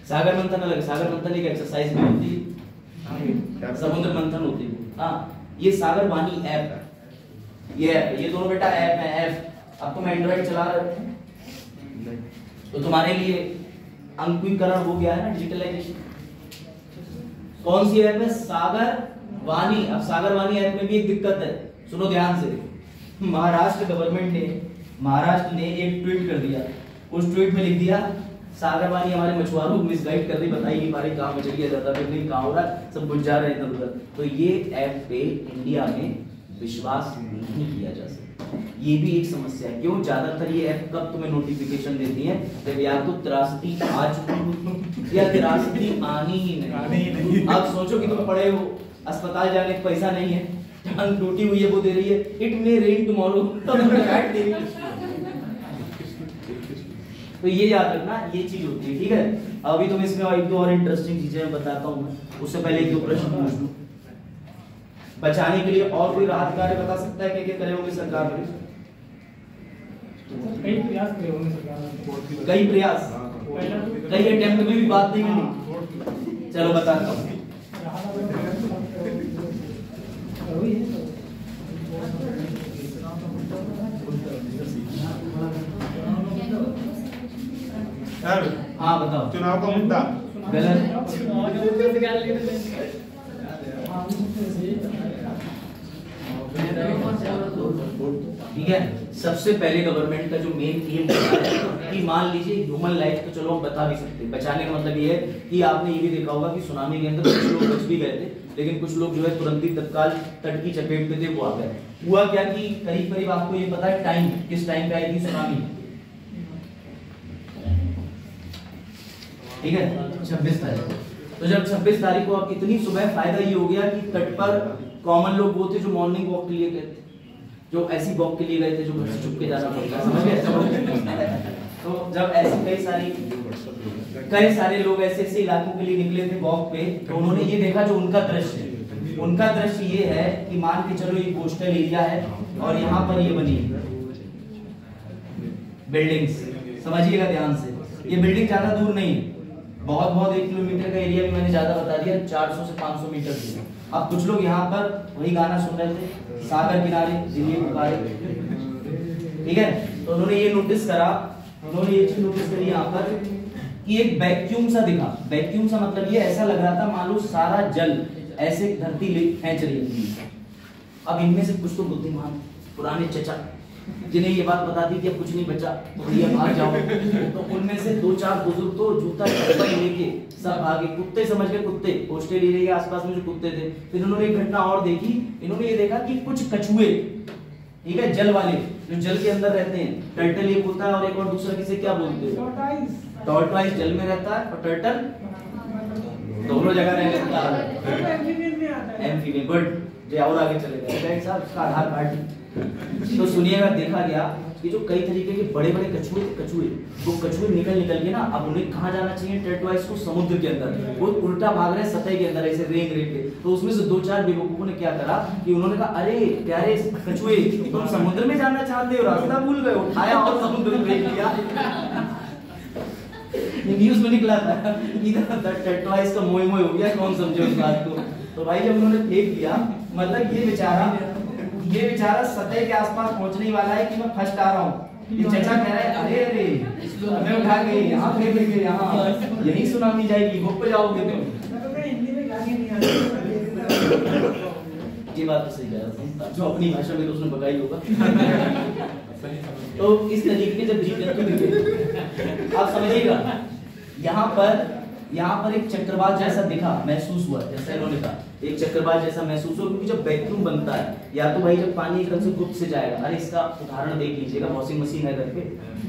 सागर मंथन अलग, सागर मंथन एक एक्सरसाइज भी होती है, समुद्र मंथन होती है। हाँ, ये सागर वाणी ऐप है, ये दोनों बेटा ऐप है, ऐप। अब तुम एंड्रॉइड चला रहे हो तो तुम्हारे लिए अंकीकरण हो गया है ना, डिजिटलाइजेशन। कौन सी ऐप है? सागर वाणी। अब सागर वाणी ऐप में भी एक दिक्कत है, सुनो ध्यान से। महाराष्ट्र गवर्नमेंट ने, महाराष्ट्र ने एक ट्वीट कर दिया, उस ट्वीट में लिख दिया सागर वाणी हमारे मछुआरों को मिसगाइड कर रही, बताई नहीं पा रही कहाँ मछलियां ज्यादा बिक रही, कहाँ हो रहा है, सब बुझ जा रहे हैं इधर उधर। तो ये ऐप पे इंडिया में विश्वास नहीं किया जा सकता, ये भी एक समस्या है। क्यों? ज्यादातर ये ऐप कब तुम्हें नोटिफिकेशन देती है, जब या तो त्रासदी आ चुकी हो या त्रासदी आनी ही नहीं। अब सोचो कि तुम पड़े हो, अस्पताल जाने का पैसा नहीं है, टांग टूटी हुई है वो दे रही है, इट मे रेन टुमारो, तो ये याद रखना, ये चीज होती है, ठीक है। अभी तुम इसमें एक दो और इंटरेस्टिंग चीजें मैं बताता हूँ, उससे पहले एक दो प्रश्न पूछ लूं। बचाने के लिए और कोई राहत कार्य बता सकता है, क्या क्या करे होंगे सरकार ने? कई प्रयास करे होंगे सरकार, कई प्रयास, कई अटेम्प्ट में भी बात नहीं मिली। चलो बताता हूँ। हाँ बताओ। चुनाव का मुद्दा गलत, ठीक है। सबसे पहले गवर्नमेंट का जो मेन एम है कि मान लीजिए ह्यूमन लाइफ तो चलो हम बता भी सकते हैं, बचाने का मतलब ये है कि आपने ये भी देखा होगा कि सुनामी के अंदर कुछ लोग बच भी गए थे, लेकिन कुछ लोग जो है तुरंत ही तत्काल तट की चपेट में थे, वो आ गए। हुआ क्या कि करीब करीब आपको ये पता है टाइम, किस टाइम पे आई थी सुनामी? ठीक है, 26 तारीख। तो जब 26 तारीख को अब इतनी सुबह फायदा ये हो गया कि तट पर कॉमन लोग वो थे जो मॉर्निंग वॉक के लिए गए थे, जो ऐसी वॉक के लिए गए थे जो घर से छुप के जाना पड़ता, समझ गए? तो जब ऐसे कई सारे लोग ऐसे ऐसे इलाकों के लिए निकले थे वॉक पे, तो उन्होंने ये देखा जो उनका दृश्य है, उनका दृश्य ये है कि मान के चलो ये कोस्टल एरिया है और यहाँ पर ये बनी बिल्डिंग्स, समझिएगा ध्यान से, ये बिल्डिंग ज्यादा दूर नहीं है, बहुत 1 किलोमीटर का एरिया भी मैंने ज्यादा बता दिया, 400 से 500 मीटर दूर। अब कुछ लोग यहाँ पर वही गाना सुन रहे थे, सागर किनारे दिल्ली पुकारे, ठीक है। तो उन्होंने ये नोटिस करा, उन्होंने ये चीज नोटिस करी यहाँ पर कि एक वैक्यूम सा दिखा। वैक्यूम सा मतलब ये ऐसा लग रहा था मानो सारा जल ऐसे धरती ले खींच रही है। अब इनमें से कुछ तो बुद्धिमान पुराने चचा जिन्हें ये बात बता दी कि अब कुछ नहीं बचा तो भैया भाग जाओ, तो उनमें से 2-4 बुजुर्ग तो जूता चप्पल लेके सब आगे, कुत्ते समझ के, कुत्ते पोस्टल एरिया के आसपास में जो कुत्ते थे। फिर उन्होंने एक घटना और देखी, इन्होंने ये देखा कि कुछ कछुए, ठीक है, जल वाले जो जल के अंदर रहते हैं, टर्टल एक होता है और एक और दूसरा किसे क्या बोलते हैं? टॉर्टवाइज जल में रहता है और टर्टल दोनों जगह रहने लगता है, एम्फीबियन, गुड। जो और आगे चले गए साहब उसका आधार कार्ड। तो सुनिएगा, देखा गया कि जो कई तरीके के बड़े बड़े कछुए वो कछुए निकल के ना अब उन्हें कहाँ जाना चाहिए टर्टवाइज को, समुद्र के अंदर। वो उल्टा भाग रहे हैं सतह के अंदर ऐसे रेंग के। तो उसमें से 2-4 बेवकूफों ने क्या करा कि उन्होंने कहा अरे प्यारे कछुए तुम समुद्र में जाना चाहते हो, रास्ता भूल गए, उठाया और समुद्र में फेंक दिया। न्यूज में निकला था कि टर्टवाइज का मोए हो गया, कौन समझे उस बात को। तो भाई जब उन्होंने फेंक दिया, मतलब ये बेचारा सतह के आसपास पहुंचने वाला है कि मैं फर्स्ट आ रहा हूँ। ये चचा कह रहा है अरे हमें उठा के यहाँ फेंक देंगे, यहाँ यही सुनामी जाएगी, बुक पे जाओगे तुम। ये बात तो सही कह रहा था, जो अपनी भाषा में तो उसने बताई होगा। तो इस तरीके के जब जीव जंतु दिखे, आप समझिएगा यहाँ पर एक चक्रवात जैसा दिखा, महसूस हुआ, जैसा इन्होंने कहा एक चक्रवात जैसा महसूस हुआ, क्योंकि जब वैक्यूम बनता है या तो भाई जब पानी एकदम से गुप्त से जाएगा। अरे इसका उदाहरण देख लीजिएगा, वॉशिंग मशीन है घर पे,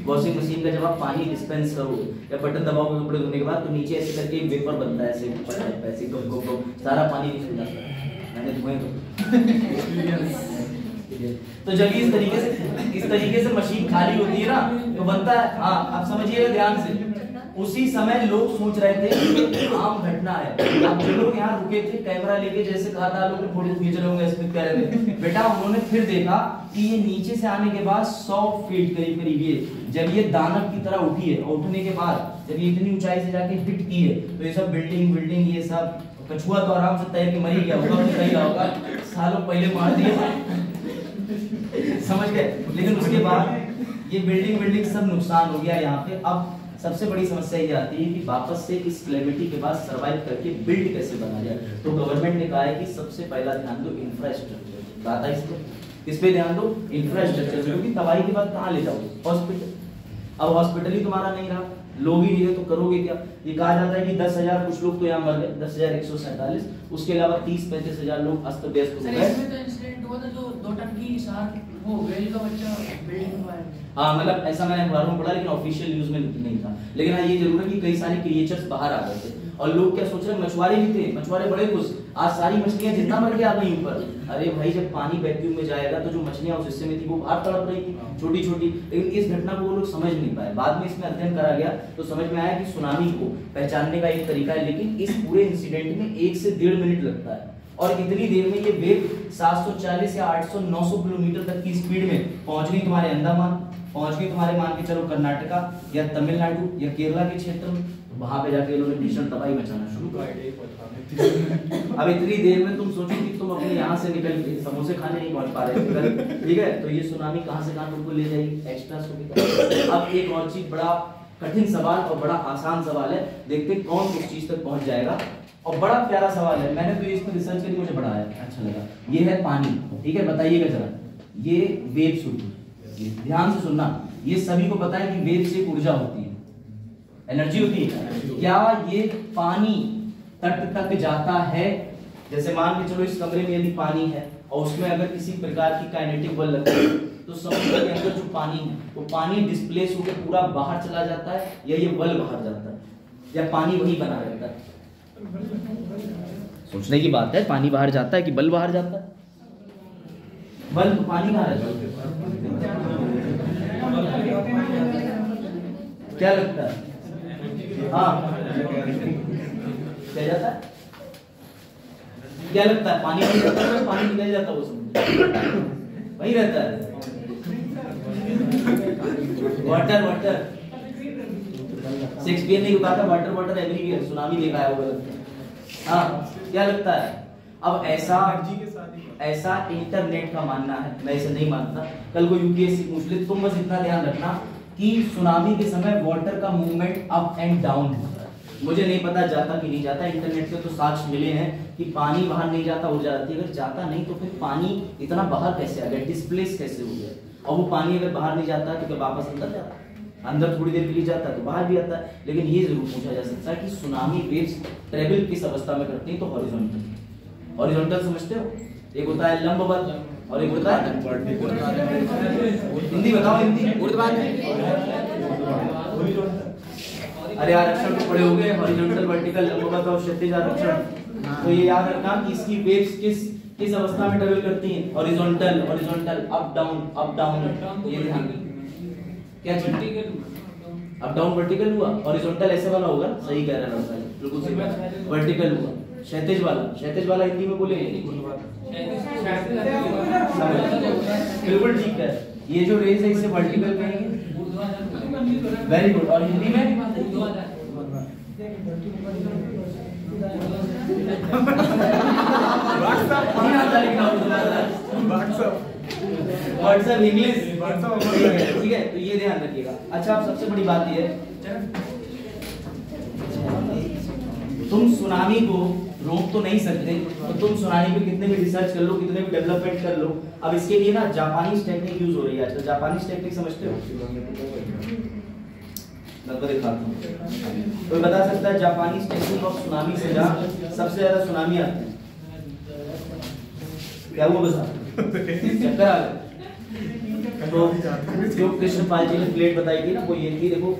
वॉशिंग मशीन का जब आप पानी डिस्पेंस करोगे या बटन दबाओगे कपड़े धोने के बाद, तो नीचे ऐसे करके एक वेपर बनता है, ऐसे गुप सारा पानी निकल जाता है। मैंने धोए तो जब इस तरीके से मशीन खाली होती है ना तो बनता है। हाँ आप समझिएगा ध्यान से, उसी समय लोग सोच रहे थे कि आम घटना है। अब जो लोग यहाँ रुके थे कैमरा लेके, जैसे कहा था लोग फोटो खींच रहे होंगे, स्मिथ कह रहे थे बेटा, उन्होंने फिर देखा कि ये नीचे से आने के बाद 100 फीट करीब ये जब ये दानव की तरह उठी है, और उठने के बाद जब ये इतनी ऊंचाई से जाके हिट की है, तो ये सब बिल्डिंग ये सब, कछुआ तो आराम से तैर के मर ही गया होगा, सही रहा होगा, सालों पहले मार दिए समझ गए। लेकिन उसके बाद ये बिल्डिंग सब नुकसान हो गया यहाँ पे। अब सबसे बड़ी समस्या ये आती है कि वापस से इस क्लेमिटी के बाद सरवाइव करके बिल्ड कैसे बना जाए। तो गवर्नमेंट ने कहा है कि सबसे पहला ध्यान दो इंफ्रास्ट्रक्चर। बात है इस पे ध्यान दो, इंफ्रास्ट्रक्चर, क्योंकि तबाही के बाद कहाँ ले जाओगे, हॉस्पिटल। अब हॉस्पिटल ही तुम्हारा नहीं रहा, लोग ही नहीं है तो करोगे क्या। ये कहा जाता है कि 10,000 कुछ लोग तो यहाँ मर गए, 10,147, उसके अलावा 30-35 हजार लोग अस्त व्यस्त हो गए। इसमें तो इंसिडेंट हुआ था जो 2 टन की सार वो वेल का बच्चा बिल्डिंग में। हाँ मतलब ऐसा मैंने अखबारों में पढ़ा, लेकिन ऑफिशियल न्यूज में नहीं था। लेकिन हाँ ये जरूर है कि कई सारे क्रिएचर्स बाहर आ गए थे, और लोग क्या सोच रहे, मछुआरे भी थे, मछुआरे बड़े खुश, आज सारी मछलियां जिंदा मर के आ गई ऊपर। अरे भाई जब पानी वैक्यूम में जाएगा तो जो मछलियां उस हिस्से में थी वो बाहर तड़प रही थी, छोटी छोटी। लेकिन इस घटना को वो लोग समझ नहीं पाए। बाद में इसमें अध्ययन करा गया तो समझ में आया कि सुनामी को पहचानने का एक तरीका है, लेकिन इस पूरे इंसिडेंट में 1 से 1.5 मिनट लगता है, और इतनी देर में ये वेव 740 या 800-900 किलोमीटर तक की स्पीड में पहुंच गई तुम्हारे अंडमान, पहुंच गई तुम्हारे मान के चलो कर्नाटका या तमिलनाडु या केरला के क्षेत्र में। वहां पे जाके इन्होंने भीषण तबाही मचाना शुरू कर। अब इतनी देर में तुम सोचो कि तुम अपने यहाँ से निकल के समोसे खाने नहीं पहुंच पा रहे, ठीक है, तो ये सुनामी कहां से कहां तुमको ले जाएगी, एक्स्ट्रा सुविधा। अब एक और चीज, बड़ा कठिन सवाल और बड़ा आसान सवाल है, देखते कौन किस चीज तक पहुंच जाएगा। और बड़ा प्यारा सवाल है, मैंने तो इस पर रिसर्च करके मुझे बड़ा अच्छा लगा। ये है पानी, ठीक है, बताइएगा जरा, ये वेव शुरू, ध्यान से सुनना, ये सभी को पता है कि वेव से ऊर्जा होती है, एनर्जी होती है। क्या ये पानी तट तक जाता है? जैसे मान के चलो इस कमरे में यदि पानी है और उसमें अगर किसी प्रकार की काइनेटिक बल लगता है तो समुद्र के अंदर जो पानी है वो पानी डिस्प्लेस होकर पूरा बाहर चला जाता है, या ये बल बाहर जाता है, या पानी वही बना रहता है? सोचने की बात है, पानी बाहर जाता है कि बल बाहर जाता है? बल तो पानी कहाँ रहता है? क्या लगता है? हाँ क्या जाता है, क्या लगता है? पानी नहीं जाता है, पानी निकल जाता है, वो समुद्र वही रहता है। वाटर वाटर, शेक्सपियर ने कहा था वाटर वाटर एवरीवेयर, सुनामी देखा है वो। हाँ क्या लगता है? अब ऐसा इंटरनेट का मानना है, मैं इसे नहीं मानता। कल को यूपीएससी पूछ ले, तुम बस इतना ध्यान रखना कि सुनामी के समय वाटर का मूवमेंट अप एंड डाउन होता है। मुझे नहीं पता जाता कि नहीं जाता, इंटरनेट पे तो साक्ष्य मिले हैं कि पानी बाहर नहीं जाता, ऊर्जा जाती है। अगर जाता नहीं तो फिर पानी इतना बाहर कैसे आ गया, डिस्प्लेस कैसे हो गया? और वो पानी अगर बाहर नहीं जाता है तो क्या वापस अंदर जाता है? अंदर थोड़ी देर के लिए जाता है तो बाहर भी आता है। लेकिन ये जरूर पूछा जा सकता है कि सुनामी वेव्स ट्रेवल किस अवस्था में करती है? तो हॉरिजॉन्टल। हॉरिजॉन्टल समझते हो? एक होता है लंबवत और एक होता है हिंदी बताओ, हिंदी अरे आरक्षण तो पढ़े होंगे, हॉरिजॉन्टल, वर्टिकल, लंबवत और क्षैतिज आरक्षण। तो ये याद रखना कि इसकी वेव्स किस अवस्था में ट्रेवल करती हैं? हॉरिजॉन्टल, हॉरिजॉन्टल, अप डाउन, ये ध्यान क्या चीज? अप डाउन वर्टिकल हुआ, हॉरिजॉन्टल ऐसे वाला होगा, सही कह रहा है, बिल्कुल सही। वर्टिकल हुआ, क्षैतिज वाला हिंदी में बोले बिल्कुल ठीक है। ये जो रेज है इसे वर्टिकल कहेंगे, वेरी गुड। और हिंदी में व्हाट्सएप इंग्लिश, ठीक है। तो ये ध्यान रखिएगा। अच्छा, अब सबसे बड़ी बात ये है, तुम सुनामी को रोक तो नहीं सकते, तो तुम सुनामी पे कितने भी रिसर्च कर लो, कितने भी डेवलपमेंट कर लो, अब इसके लिए ना जापानीज टेक्निक यूज हो रही है आजकल। जापानीज टेक्निक समझते हो? दिखाता हूं, कोई बता सकता है जापानीज टेक्निक ऑफ सुनामी से जहां सबसे ज्यादा सुनामी आती है? क्या वो बता चक्कर आ गए? तो जो कृष्णपाल जी ने प्लेट बताई थी ना, वो ये थी, देखो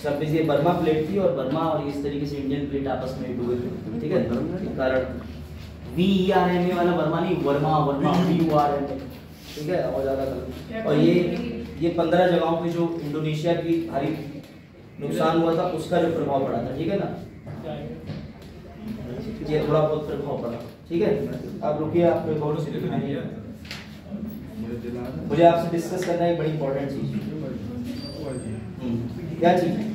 सब ये बर्मा प्लेट थी, और बर्मा और इस तरीके से इंडियन प्लेट आपस में हिट हुए थे, ठीक है। के कारण VERMA वाला बर्मा नहीं, वर्मा VURMA, ठीक है। और ज्यादा, और ये 15 जगहों पे जो इंडोनेशिया की भारी नुकसान हुआ था उसका जो प्रभाव पड़ा था, ठीक है ना, ये थोड़ा बहुत प्रभाव पड़ा, ठीक है। आप रुकिए, आप गौरव से लिखिए, मुझे आपसे डिस्कस करना है एक बड़ी इंपॉर्टेंट चीज। क्या चीज है?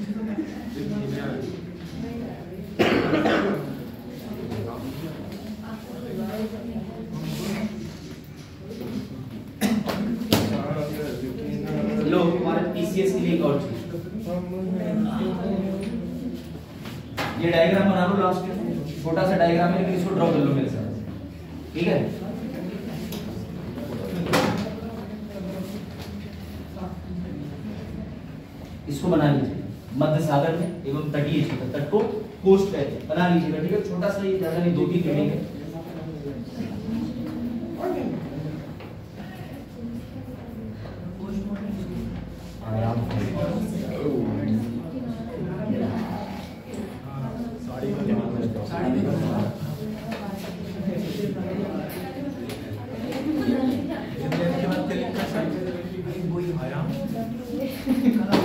लो, हमारे PCS के लिए एक और चीज, ये डायग्राम बना लो लास्ट में, छोटा सा डायग्राम है लेकिन इसको ड्रॉ कर लो मेरे साथ, ठीक है। इसको बना लीजिए, मध्य सागर में एवं तटीय क्षेत्र, तट को कोस्ट कहते हैं, बना लीजिएगा, ठीक है। छोटा सा, ये ज्यादा नहीं, 2-3 रीडिंग है।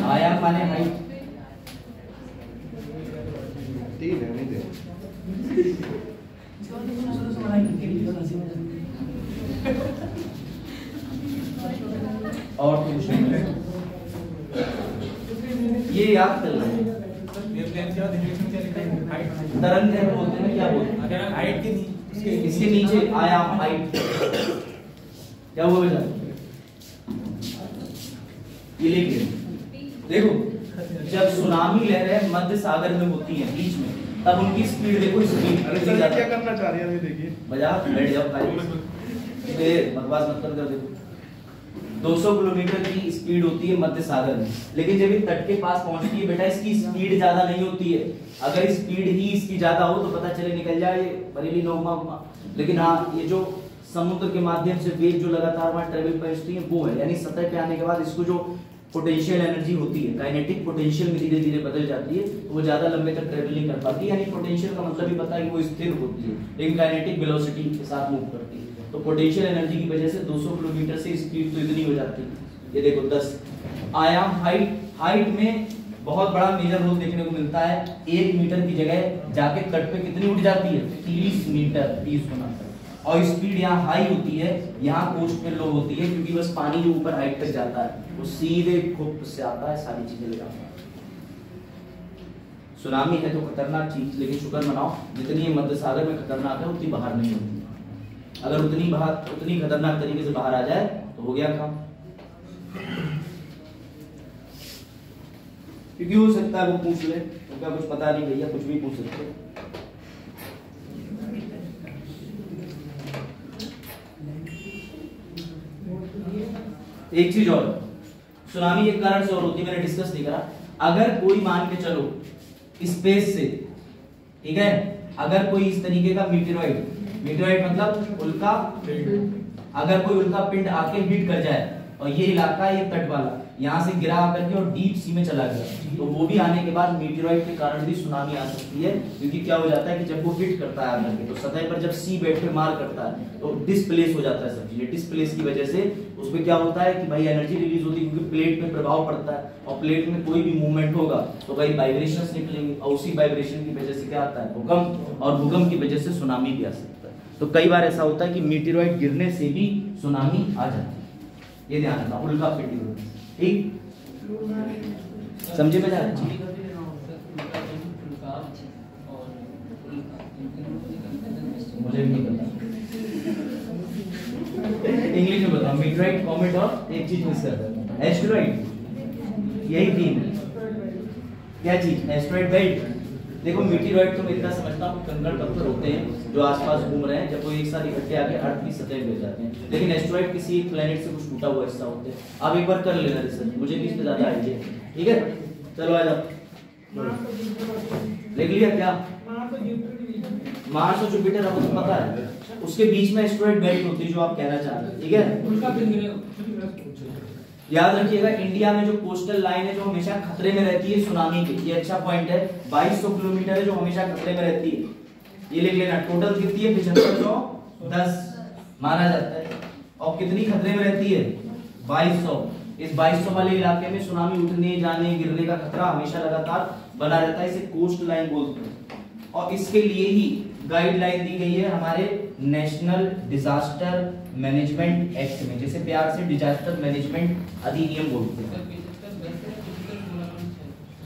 आयाम माने हाइट, तीन है, नहीं दे। और कुछ नहीं, ये याद कर लें। तरंग है बोलते हैं, क्या बोलते हैं? हाइट के नीचे, इसके नीचे आयाम, हाइट, क्या हुआ बेटा? ये लिखिए, देखो जब सुनामी लहरें मध्य सागर में होती हैं बीच में, तब उनकी स्पीड देखो, स्पीड क्या करना चाह रही है? देखिए, बजा बैठ जाओ, बकवास मत कर। देखो 200 किलोमीटर की स्पीड होती है मध्य सागर में, लेकिन जब ये तट के पास पहुंचती है बेटा, इसकी स्पीड ज्यादा नहीं होती है। अगर स्पीड ही इसकी ज्यादा हो तो पता चले निकल जाए बरेली नौमा, लेकिन हाँ, ये जो समुद्र के माध्यम से वेव जो लगातार वहां ट्रेवल पहुंचती है वो है, यानी सतह पे आने के बाद इसको जो पोटेंशियल एनर्जी होती है, काइनेटिक पोटेंशियल में धीरे धीरे बदल जाती है, तो वो ज्यादा लंबे तक ट्रेवल नहीं कर पाती। यानी पोटेंशियल का मतलब ही पता है कि वो स्थिर होती है, लेकिन काइनेटिक वेलोसिटी के साथ मूव करती है। तो पोटेंशियल एनर्जी की वजह से 200 किलोमीटर से स्पीड तो इतनी हो जाती है। ये देखो 10 आयाम, हाइट में बहुत बड़ा मेजर रोल देखने को मिलता है। 1 मीटर की जगह जाके तट पे कितनी उठ जाती है? 30 मीटर, 30 गुना। और स्पीड यहाँ हाई होती है, यहाँ कोस्ट पे लो होती है, क्योंकि बस पानी जो ऊपर हाइट तक जाता है वो सीधे खुद से आता है, सारी चीजें ले जाता है। सुनामी है तो खतरनाक चीज, लेकिन शुक्र मनाओ जितनी मध्य सागर में खतरनाक है उतनी बाहर नहीं होती। अगर उतनी खतरनाक तरीके से बाहर आ जाए तो हो गया काम। क्योंकि हो सकता है वो पूछ ले, उनका कुछ पता नहीं भैया, कुछ भी पूछ सकते। एक चीज और, सुनामी एक कारण से और होती है, मैंने डिस्कस नहीं करा। अगर कोई मान के चलो स्पेस से, ठीक है, अगर कोई इस तरीके का मीटेरॉइड मतलब उल्का, अगर कोई उल्का पिंड आके हिट कर जाए और ये इलाका ये तट वाला, यहाँ से गिरा आकर के और डीप सी में चला गया, तो वो भी आने के बाद मीटियोराइट के कारण भी सुनामी आ सकती है, क्योंकि क्या हो जाता है कि जब वो हिट करता है आकर के तो सतह पर जब सी बेड पे मार करता है तो डिस्प्लेस हो जाता है सब चीजें। डिस्प्लेस की वजह से उसमें क्या होता है कि भाई एनर्जी रिलीज होती है, क्योंकि प्लेट में प्रभाव पड़ता है और प्लेट में कोई भी मूवमेंट होगा तो भाई वाइब्रेशंस निकलेंगे और उसी वाइब्रेशन की वजह से क्या आता है भूकंप, और भूकंप की वजह से सुनामी भी आ सकता है। तो कई बार ऐसा होता है कि मीटियोराइट गिरने से भी सुनामी आ जाती है, ये ध्यान रखना। उल्का पिंडी, ठीक समझे में जा रहा है? मुझे नहीं पता, इंग्लिश में बताओ। मीटियोराइट, कॉमेट और एक चीज मिस कर रहा है, एस्टेरॉइड, यही तीन। क्या चीज? Asteroid belt. देखो मीटियोराइट तो मैं इतना समझता हूँ कंकड़ पत्थर होते हैं जो आसपास घूम रहे हैं, जब वो एक साथ इकट्ठे आके अर्थ की सतह पे जाते हैं, लेकिन एस्टेरॉइड किसी एक प्लेनेट से कुछ टूटा हुआ हिस्सा होते हैं। आप एक बार कर लेना रिसर्च, मुझे भी इस पे ज्यादा आइडिया है, ठीक है? चलो आ जाओ, लिख लिया क्या? मार्स और जुपिटर आपको तो पता है, उसके बीच में एस्टेरॉइड बेल्ट होती है जो आप कहना चाह रहे हैं, ठीक है? याद रखिएगा इंडिया में जो कोस्टल लाइन है जो हमेशा खतरे में रहती है सुनामी के, ये अच्छा पॉइंट है। 2200 किलोमीटर है जो हमेशा खतरे में रहती है, ये लिख लेना। टोटल कितनी है? 7510 माना जाता है। और कितनी खतरे में रहती है? 2200। इस 2200 वाले इलाके में सुनामी उठने जाने गिरने का खतरा हमेशा लगातार बना रहता है, इसे कोस्ट लाइन बोलते हैं। और इसके लिए ही गाइडलाइन दी गई है हमारे नेशनल डिजास्टर मैनेजमेंट एक्ट में, जैसे प्यार से डिजास्टर मैनेजमेंट अधिनियम बोलते हैं।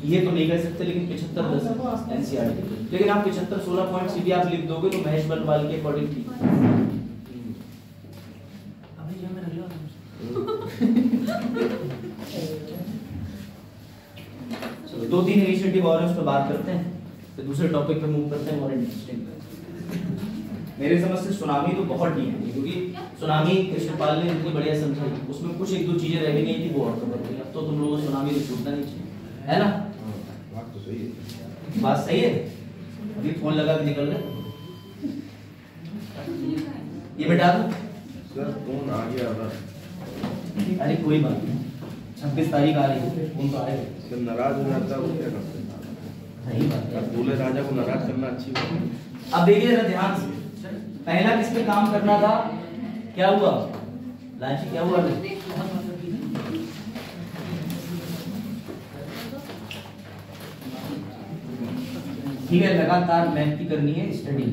ये तो नहीं कर सकते, लेकिन 7510 एनसीईआरटी, लेकिन आप 7516 पॉइंट भी आप लिख दोगे तो महेश बलवाल के अकॉर्डिंग ठीक। चलो 2-3 इनिशिएटिव और उस पर बात करते हैं, तो दूसरे टॉपिक पे मूव करते हैं। और इंटरेस्टिंग मेरे समझ से सुनामी तो बहुत डीप है, क्योंकि सुनामी कृष्णपाल ने इतनी बढ़िया समझाई, उसमें कुछ एक दो चीजें रह गई थी वो और कवर हुई। अब तो तुम लोगों को सुनामी से छूटना नहीं चाहिए, है ना? बात तो सही है, बात सही है। अभी फोन लगा के निकल गए, ये बेटा सर फोन आ गया था। अरे कोई बात नहीं, 26 तारीख आ रही है, फोन तो आएगा। सर नाराज हो जाता है, वो क्या करते हैं? सही बात है, दूल्हे राजा को नाराज करना अच्छी बात है। अब देखिए जरा ध्यान से, पहला किस पे काम करना था? क्या हुआ लांची, क्या हुआ? ठीक है, लगातार मैप की करनी है स्टडी,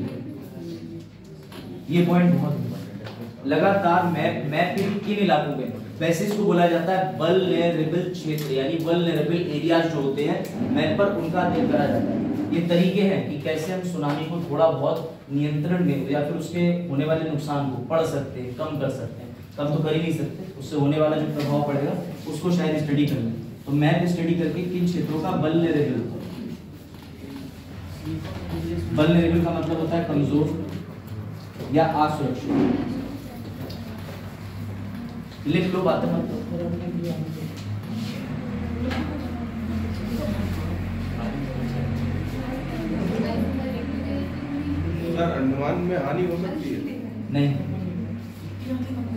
ये पॉइंट बहुत इंपॉर्टेंट है। लगातार मैप के किन इलाकों में, वैसे इसको बोला जाता है वल्नरेबल क्षेत्र, यानी वल्नरेबल एरियाज जो होते हैं मैप पर, उनका अध्ययन करा जाता है। ये तरीके हैं कि कैसे हम सुनामी को थोड़ा बहुत नियंत्रण में या फिर उसके होने वाले नुकसान को पढ़ सकते हैं, कम कर सकते हैं। कम तो कर ही नहीं सकते, उससे होने वाला जो प्रभाव पड़ेगा उसको शायद स्टडी कर लें। तो मैप स्टडी करके किन क्षेत्रों का वल्नरेबल का मतलब होता है कमजोर या असुरक्षित, लिख लो बातें मत। सर अंडमान में हानि हो सकती है? नहीं,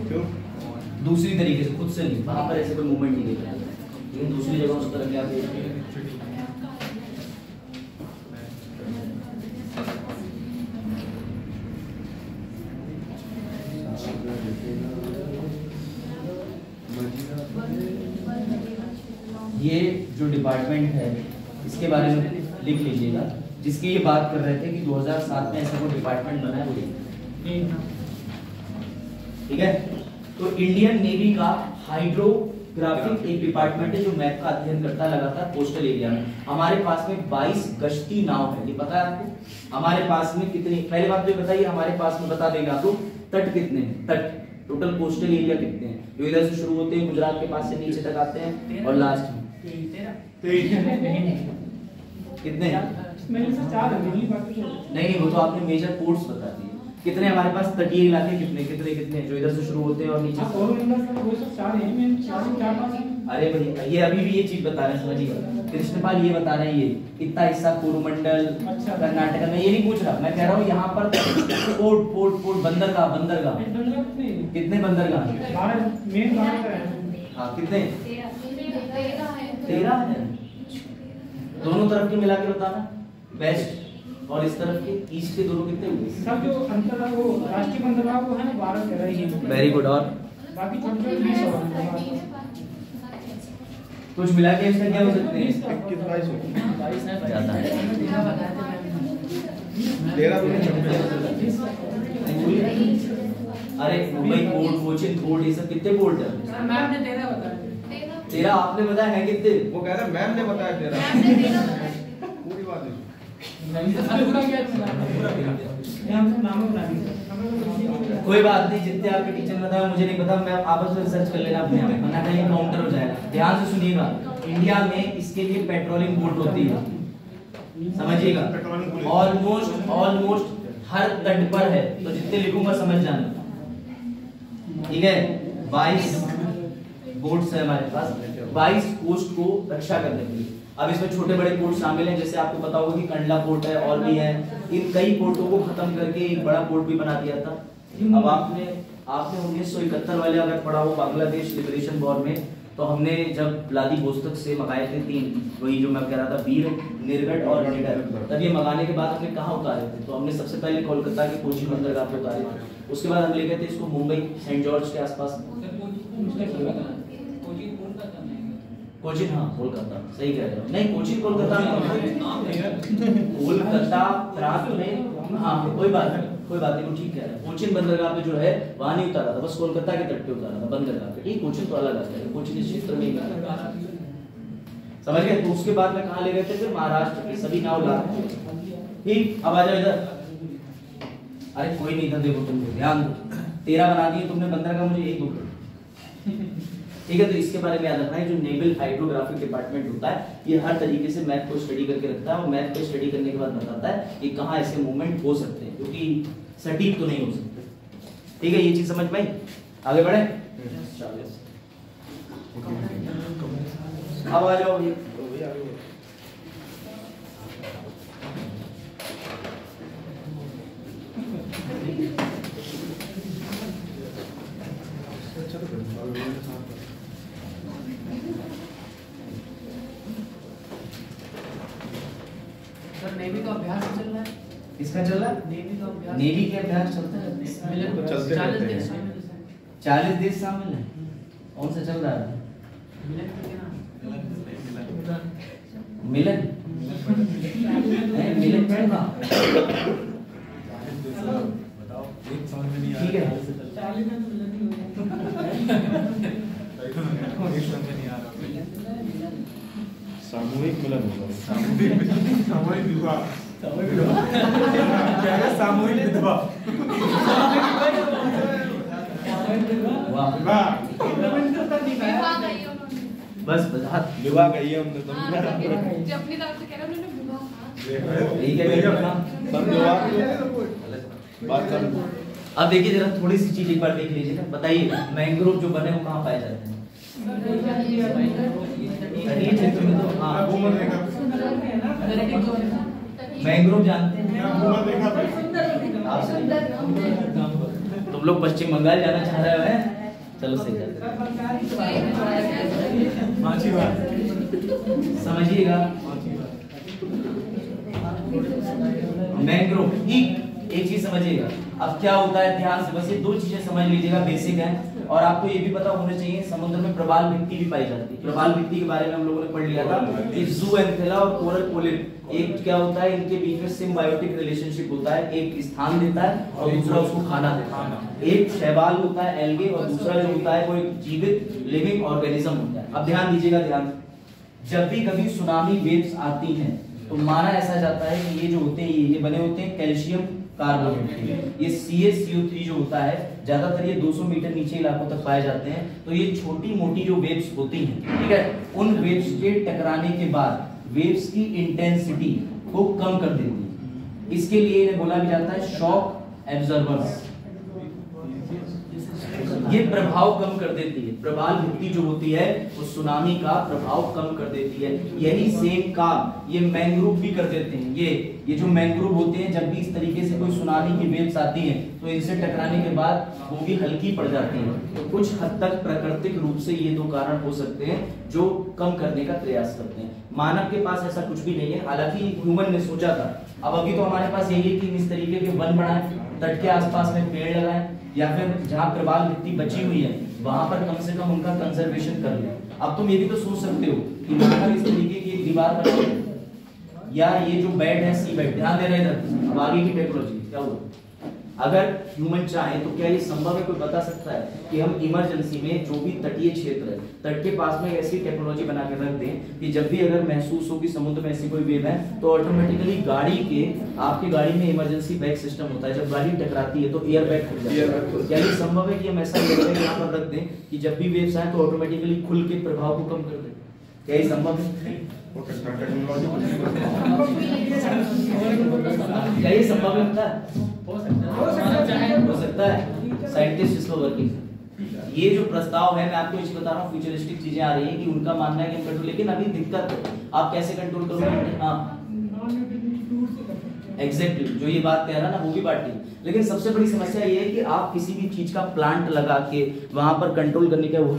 क्यों? दूसरी तरीके से, खुद से नहीं, वहां पर ऐसे कोई मूवमेंट नहीं देख रहा है, लेकिन दूसरी जगह उस तरह क्या देख रहे हैं। ये जो डिपार्टमेंट है इसके बारे में लिख लीजिएगा, जिसकी ये बात कर रहे थे कि 2007 में ऐसा कोई डिपार्टमेंट बना है, ठीक है? तो इंडियन नेवी का हाइड्रोग्राफिक एक डिपार्टमेंट है जो मैप का अध्ययन करता है लगातार कोस्टल एरिया में। हमारे पास में 22 गश्ती नाव है, ये पता है आपको? हमारे पास में कितनी, पहले बात तो ये बताइए, हमारे पास में बता देंगे आपको तट कितने हैं, तट टोटल कोस्टल एरिया कितने हैं, जो इधर से शुरू होते हैं गुजरात के पास से नीचे तक आते हैं और लास्ट में कितने? नहीं, वो तो आपने मेजर पोर्ट्स बता दिए। कितने हमारे पास तटीय इलाके, कितने कितने कितने जो इधर से शुरू होते हैं और नीचे? अरे भाई ये अभी भी ये चीज बता रहे हैं, समझिए कृष्णपाल ये बता रहे हैं, ये इतना हिस्सा कोरोमंडल कर्नाटक में, ये नहीं पूछ रहा, मैं कह रहा हूँ यहाँ पर पोर्ट बंदरगाह कितने बंदरगाह? हाँ कितने? 13 है। दोनों तरफ के मिला के बताना, वेस्ट और इस तरफ के ईस्ट के दोनों कितने हुए? सब जो अंतर है वो राष्ट्रीय बंदरगाह वो है 12-13 ही है। Very good. और बाकी छोटे-छोटे 20 और कुछ मिला के इसका क्या हो सकते हैं? 21-22 ज्यादा है। 13 अरे मुंबई पोर्ट, कोचिन पोर्ट, ये सब कितने पोर्ट है? मैम ने 13 बताया। 13 आपने बताया है कितने? वो कह रहा है मैम ने बताया 13 पूरी बात है। कोई बात नहीं, जितने आपके टीचर ने बताया मुझे नहीं पता, मैं आपस में रिसर्च कर लेना अपने आप, वरना कहीं काउंटर हो जाएगा। ध्यान से सुनिएगा, इंडिया में इसके लिए पेट्रोलिंग बोट होती है, समझिएगा। ऑलमोस्ट हर तट पर है, तो जितने लिखूंगा समझ जाना, ठीक है। 22 बोट्स है हमारे पास, 22 कोस्ट को रक्षा करने के लिए। अब इसमें छोटे बड़े पोर्ट शामिल हैं, जैसे आपको पता होगा कि कंडला पोर्ट है और भी है। इन कई पोर्टों को खत्म करके एक बड़ा पोर्ट भी बना दिया था। अब आपने 1971 वाले अगर पढ़ा हो बांग्लादेश लिबरेशन वॉर में, तो हमने जब व्लादिवोस्तोक से मंगाए थे 3, वही जो मैं कह रहा था, वीर, निर्गढ़ और निडर। तब ये मंगाने के बाद हमने कहाँ उतारे थे? तो हमने सबसे पहले कोलकाता के कोची बंदरगाह पे उतारे थे। उसके बाद हम ले गए थे इसको मुंबई सेंट जॉर्ज के आसपास। कोचिन, हाँ कोलकाता, सही कह रहे हो। नहीं कोचिन कोलकाता में, कोलकाता प्रांत में, हाँ कोई बात नहीं, वो ठीक कह रहे हैं। कोचिन बंदरगाह पे जो है वहां नहीं उतारा था, बस कोलकाता के तट पे उतारा था बंदरगाह पे। ठीक, कोचिन तो अलग आता है, कोचिन इस क्षेत्र में ही समझ गए। तो उसके बाद में कहाँ ले गए थे? फिर महाराष्ट्र के सभी नाव ला। ठीक, अब आ जाओ इधर। अरे कोई नहीं, इधर देखो, तुम ध्यान दो। 13 बना दिए तुमने बंदरगाह, मुझे 1-2 ठीक है। तो इसके बारे में याद रखना है, जो नेवल हाइड्रोग्राफिक डिपार्टमेंट होता है, ये हर तरीके से मैप को स्टडी करके रखता है, और मैप को स्टडी करने के बाद बताता है कि कहाँ ऐसे मूवमेंट हो सकते हैं, क्योंकि सटीक तो नहीं हो सकते। ठीक है, ये चीज समझ में आई? आगे बढ़े। अब आ जाओ सर नेवी का अभ्यास चल रहा है। किसका चल रहा है? नेवी का अभ्यास। नेवी के अभ्यास चलता है, चलते 40 रहते देश हैं। शामिल है। 40 देश शामिल है। कौन सा चल रहा है? मिलन मिलन पढ़ना ठीक है। सामूहिक मिलन होगा। सामूहिक विवाह। क्या है सामूहिक विधवा? वाह, बस हाथ विवाह कही है हमने तो। अपनी तरफ से कह रहा उन्होंने विवाह यही क्या करना। सब विवाह बात कर। अब देखिए जरा थोड़ी सी चीज एक बार देख लीजिए ना, बताइए मैंग्रोव जो बने वो कहाँ पाए जाते हैं? तटीय क्षेत्र में। तो हाँ, मैंग्रोव जानते हैं आप? तुम लोग पश्चिम बंगाल जाना चाह रहे हो? चलो सही है, समझिएगा। मैंग्रोव, ठीक, एक चीज समझिएगा। अब क्या होता है, ध्यान से बस ये 2 चीजें समझ लीजिएगा, बेसिक है। और आपको ये भी पता होना चाहिए, समुद्र में प्रवाल भित्ति भी पाई जाती है। प्रवाल भित्ति के बारे में हम लोगों ने पढ़ लिया था कि ज़ूएंथेला और कोरल पोलिप, एक क्या होता है, इनके बीच में सिम्बायोटिक रिलेशनशिप होता है। एक स्थान देता है और दूसरा उसको खाना देता है। एक शैवाल होता है एल्गे, और दूसरा जो होता है वो एक जीवित लिविंग ऑर्गेनिज्म होता है। अब ध्यान दीजिएगा, ध्यान, जब भी कभी सुनामी वेव्स आती हैं तो माना ऐसा जाता है कि ये जो होते हैं ये बने होते हैं कैल्शियम कार्बोनेट। ये CaCO3 जो होता है ज्यादातर ये 200 मीटर नीचे इलाकों तक पाए जाते हैं। तो ये छोटी मोटी जो वेव्स होती हैं, ठीक है, उन वेव्स के टकराने के बाद वेव्स की इंटेंसिटी को कम कर देती है। इसके लिए इन्हें बोला भी जाता है शॉक एब्जॉर्बर्स। ये प्रभाव कम कर देती है। प्रवाल भित्ति जो होती है वो सुनामी का प्रभाव कम कर देती है। यही सेम काम ये मैंग्रोव भी कर देते हैं। ये जो मैंग्रोव होते हैं, जब भी इस तरीके से कोई सुनामी की वेव्स आती हैं तो इनसे टकराने के बाद वो भी हल्की पड़ जाती हैं। तो कुछ हद तक प्राकृतिक रूप से ये दो कारण हो सकते हैं जो कम करने का प्रयास करते हैं। मानव के पास ऐसा कुछ भी नहीं है, हालांकि ह्यूमन ने सोचा था। अब अभी तो हमारे पास यही है कि इस तरीके के वन बनाए, तट के आसपास में पेड़ लगाएं, या फिर जहां प्रवाल भित्ति बची हुई है वहां पर कम से कम उनका कंजर्वेशन कर ले। अब तुम ये भी तो सोच सकते हो कि वहां पर इस तरीके की एक दीवार बनाओ, या ये जो बेड है सी बेड, ध्यान दे रहे इधर। अब आगे की टेक्नोलॉजी क्या हुआ, अगर ह्यूमन चाहे तो क्या ये संभव है, कोई बता सकता है कि हम इमरजेंसी में जो भी तटीय क्षेत्र है, तट के पास में ऐसी टेक्नोलॉजी बना के रख दें कि जब भी अगर महसूस हो कि समुद्र में ऐसी कोई वेव है तो ऑटोमेटिकली गाड़ी के, आपकी गाड़ी में इमरजेंसी बैग सिस्टम होता है, जब गाड़ी टकराती है तो एयर बैग खुल जाता है। क्या ये संभव है कि हम ऐसा यहाँ पर रख दें कि जब भी वेव्स आए तो ऑटोमेटिकली खुल के प्रभाव को कम कर दें? क्या ये संभव है? क्या ये संभव है? हो सकता है। साइंटिस्ट इसको वर्किंग। ये जो प्रस्ताव है, मैं आपको इस बता रहा हूँ, फ्यूचरिस्टिक चीजें आ रही है कि उनका मानना है कि कंट्रोल, लेकिन अभी दिक्कत है आप कैसे कंट्रोल करोगे? हाँ एग्जैक्टली, जो ये बात कह रहा ना वो भी बात ठीक, लेकिन सबसे बड़ी समस्या ये है कि आप किसी भी चीज का प्लांट लगा के वहां पर कंट्रोल करने का, वो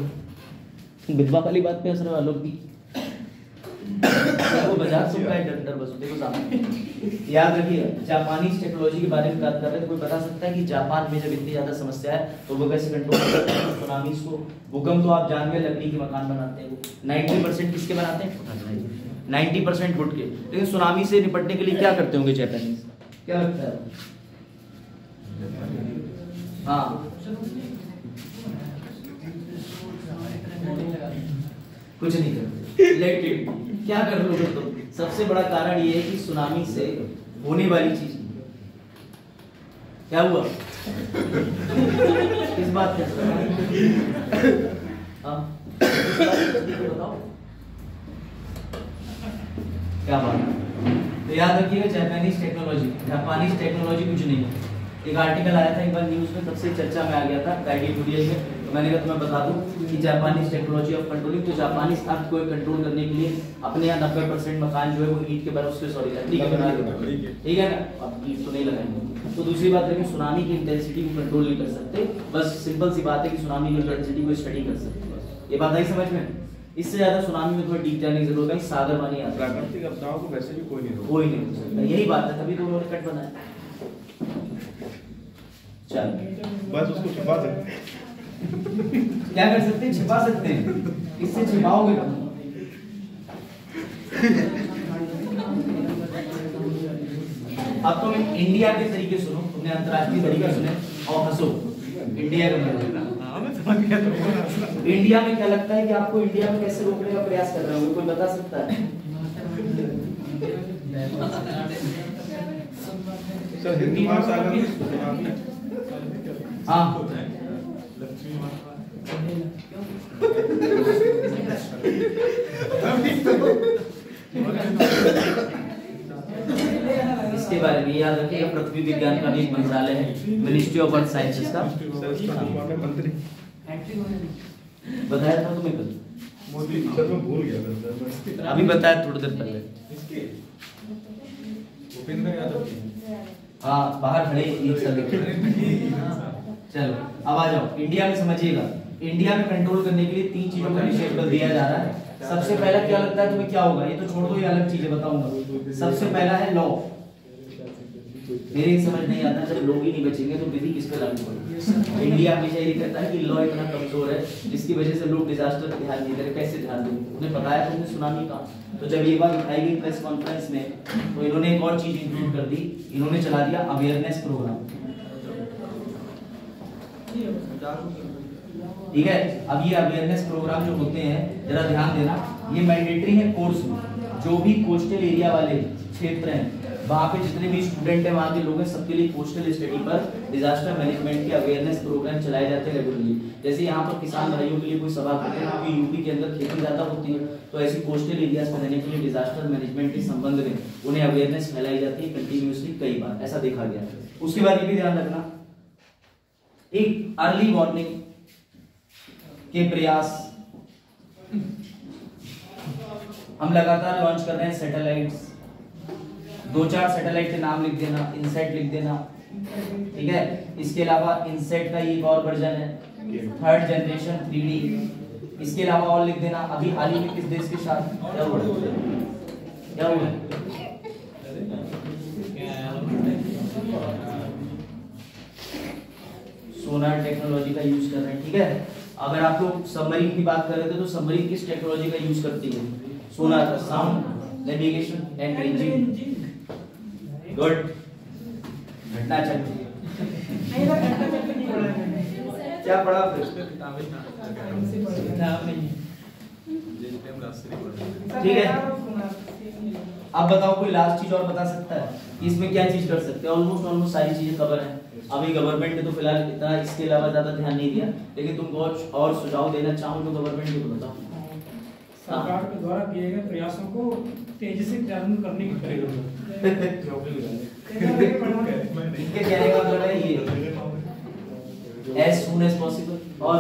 विधवा वाली बात पे असर वालों की वो बाजार सुनता है डर बस देखो सामने। याद रखिए, जापानीज टेक्नोलॉजी के बारे में बात कर रहे हैं तो कोई बता सकता है कि जापान में जब इतनी ज्यादा समस्या है तो वो कैसे कंट्रोल करते हैं सुनामीज को? भूकंप तो आप जान गए, लकड़ी के मकान बनाते हैं, वो 90% किसके बनाते हैं? 90% वुड के। लेकिन सुनामी से निपटने के लिए क्या करते होंगे जापानीज? क्या लगता है? हाँ कुछ नहीं करते, लेट इट। क्या कर लोगे तुम? सबसे बड़ा कारण ये है कि सुनामी से होने वाली चीज क्या हुआ? किस बात पे? हाँ बताओ क्या बात? तो याद रखिएगा, जापानीज टेक्नोलॉजी कुछ नहीं है। एक आर्टिकल आया था एक बार न्यूज में, तब से चर्चा में आ गया था एडिटोरियल में, तो मैंने कहा तुम्हें बता दूं कि जापानीज टेक्नोलॉजी ऑफ कंट्रोलिंग, तो जापानीज अर्थ को कंट्रोल करने के लिए अपने यहाँ 90% मकान जो है वो ईंट के बना, उसके सॉरी लकड़ी के बना रहे, ठीक है ना? अब ईंट तो नहीं लगाएंगे। तो दूसरी बात है कि सुनामी की इंटेंसिटी को कंट्रोल नहीं कर सकते, बस सिंपल सी बात है कि सुनामी की इंटेंसिटी को स्टडी कर सकते हैं। ये बात आई समझ में? इससे ज्यादा सुनामी में थोड़ा डीप जाने की जरूरत है। सागर पानी आता है, प्राकृतिक आपदाओं को वैसे भी कोई नहीं हो सकता, यही बात है, तभी तो उन्होंने कट बनाया। चल बस उसको छिपा सकते हैं। क्या कर सकते हैं? छिपा सकते हैं। इससे छिपाओगे कब? अब तुम इंडिया के तरीके सुनो, तुमने अंतर्राष्ट्रीय तरीके सुने और हंसो। इंडिया का इंडिया में क्या लगता है कि आपको इंडिया में कैसे रोकने का प्रयास कर रहे हो? कोई बता सकता है? सर हिंद महासागर में हाँ इसके बारे में याद रखिएगा, पृथ्वी विज्ञान का भी एक मंत्रालय है, मिनिस्ट्री ऑफ अर्थ साइंसेस का। बताया था तुम्हें कल? मोदी सर मैं भूल गया था, अभी बताया थोड़ी देर पहले। भूपेंद्र यादव हाँ बाहर खड़े एक साथ। चलो अब आ जाओ, इंडिया में समझिएगा। इंडिया में कंट्रोल करने के लिए 3 चीजों का निषेध दिया जा रहा है। सबसे पहला क्या लगता है तुम्हें क्या होगा? ये तो छोड़ दो, ये अलग चीजें बताऊंगा। सबसे पहला है लॉ। मेरे समझ नहीं आता, जब लोग ही नहीं बचेंगे तो विधि किस पे लागू होगी? इंडिया हमेशा ये कहता है कि लॉ इतना कमजोर है जिसकी वजह से लोग डिजास्टर पे ध्यान नहीं दे रहे। कैसे ध्यान देंगे? उन्हें बताया तुमने सुनामी का, तो जब ये बात उठाई गई प्रेस कॉन्फ्रेंस में तो इन्होंने एक और चीज इंक्लूड कर दी, इन्होंने चला दिया अवेयरनेस प्रोग्राम। ठीक है, अब ये अवेयरनेस प्रोग्राम जो होते हैं, जरा ध्यान देना, ये मैंडेटरी है कोर्स में। जो भी कोस्टल एरिया वाले क्षेत्र हैं वहाँ पे जितने भी स्टूडेंट हैं, वहाँ के लोग हैं, सबके लिए कोस्टल स्टडी पर डिजास्टर मैनेजमेंट के अवेयरनेस प्रोग्राम चलाए जाते हैं रेगुलरली। जैसे यहाँ पर किसान भाइयों के लिए कोई सभा करते हैं क्योंकि यूपी के अंदर खेती ज्यादा होती है, तो ऐसी कोस्टल एरियाज में रहने के लिए डिजास्टर मैनेजमेंट के संबंध में उन्हें अवेयरनेस फैलाई जाती है कंटिन्यूसली, कई बार ऐसा देखा गया है। उसके बाद ये भी ध्यान रखना, एक अर्ली वार्निंग के प्रयास। हम लगातार लॉन्च कर रहे हैं सैटेलाइट्स, 2-4 सैटेलाइट के नाम लिख देना, इनसेट लिख देना, ठीक है। इसके अलावा इनसेट का एक और वर्जन है 3rd जनरेशन 3D। इसके अलावा और लिख देना, अभी हाल ही में किस देश के साथ क्या हुआ, क्या हुआ? सोनार टेक्नोलॉजी का यूज कर रहे हैं, ठीक है। अगर आप लोग सबमरीन की बात कर रहे थे तो सबमरीन किस टेक्नोलॉजी का यूज करती है? सोनार का, sound navigation and engine. Good, घटना चक्र क्या पढ़ा फिर? ठीक है। अब बताओ कोई लास्ट चीज और बता सकता है कि इसमें क्या चीज कर सकते हैं? ऑलमोस्ट सारी चीजें कवर है। अभी गवर्नमेंट ने तो फिलहाल इतना इसके अलावा ज्यादा ध्यान नहीं दिया, लेकिन तुमको और सुझाव देना चाहूँ तो गवर्नमेंट को बताओ। सरकार के द्वारा किए गए प्रयासों को तेजी से क्रियान्वित करने की इनके कहने का मतलब है ये as soon as possible। और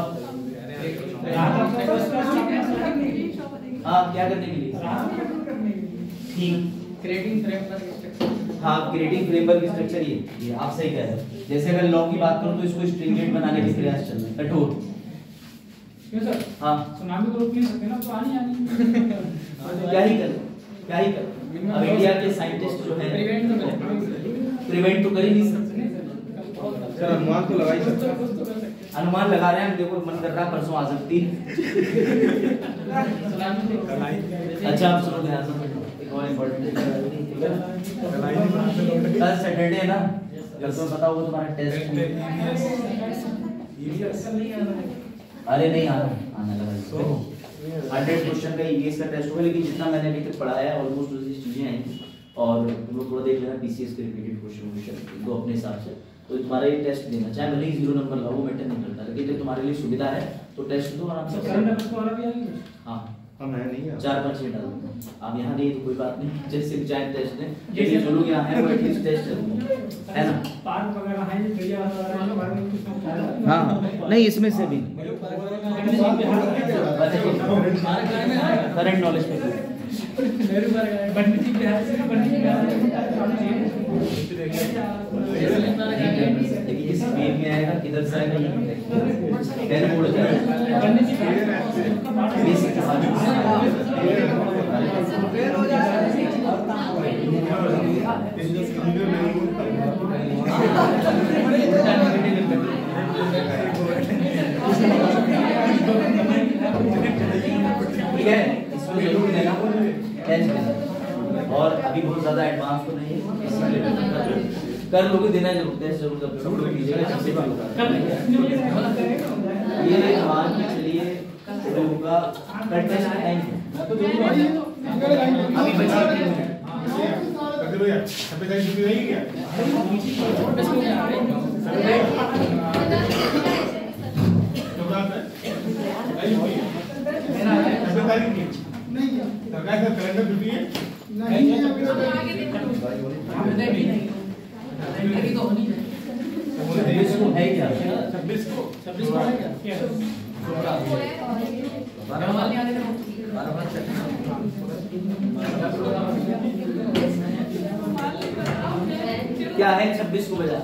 हाँ, क्या करने के लिए? Creating framework structure. हाँ, क्रिएटिंग फ्रेमवर्क स्ट्रक्चर, ये आप सही कह रहे हैं। जैसे अगर लॉ की बात करूं तो इसको स्ट्रिंजेंट बनाने के प्रयास चल रहे हैं, कठोर। क्यों सर? हाँ, सुनामी को रोक नहीं सकते ना, तो आनी क्या ही कर अब इंडिया के साइंटिस्ट जो है प्रिवेंट तो कर ही नहीं सकते। सर अनुमान तो लगा ही सकते हैं। अनुमान लगा रहे हैं, देखो मन कर रहा है परसों आ सकती है। अच्छा, आप सुनो ध्यान से, एक और इम्पोर्टेंट, कल सैटरडे है ना, कल तो पता होगा तुम्हारा टेस्ट है। अरे नहीं आना लगा, 100 क्वेश्चन का ईवीएस का टेस्ट होगा, लेकिन जितना मैंने अभी तक पढ़ाया है ऑलमोस्ट उसी चीजें आएंगी। और तुम लोग थोड़ा देख लेना पीसीएस के रिपीटेड क्वेश्चन तो अपने हिसाब से, तो तुम्हारा ये टेस्ट देना, चाहे भले ही 0 नंबर लाओ, वो मैटर नहीं करता, लेकिन जब तुम्हारे लिए सुविधा है तो टेस्ट दो आराम से। हाँ, हम है नहीं 4-5 छः डाल दो। आप यहाँ नहीं तो कोई बात नहीं, जैसे जाए टेस्ट दें, जैसे जो लोग यहाँ हैं वो एटलीस्ट टेस्ट है ना। पार्क वगैरह है, चिड़िया वगैरह है। हाँ, नहीं इसमें से भी करंट नॉलेज पे इस वेव में आएगा, किधर से आएगा, ये बोर्ड ठीक है, इसमें जरूर देना और अभी बहुत ज्यादा एडवांस तो नहीं है, इसलिए कर लोगे, देना जरूर, टेस्ट जरूर कीजिएगा। ये मान के चलिए होगा टेस्ट टाइम अभी बचा भैया, अभी तक छुट्टी नहीं क्या? सरकार से कैलेंडर छुट्टी है? नहीं, अभी तो होनी है। 26 को है क्या? 26 को है क्या? क्या है 26 को बजा?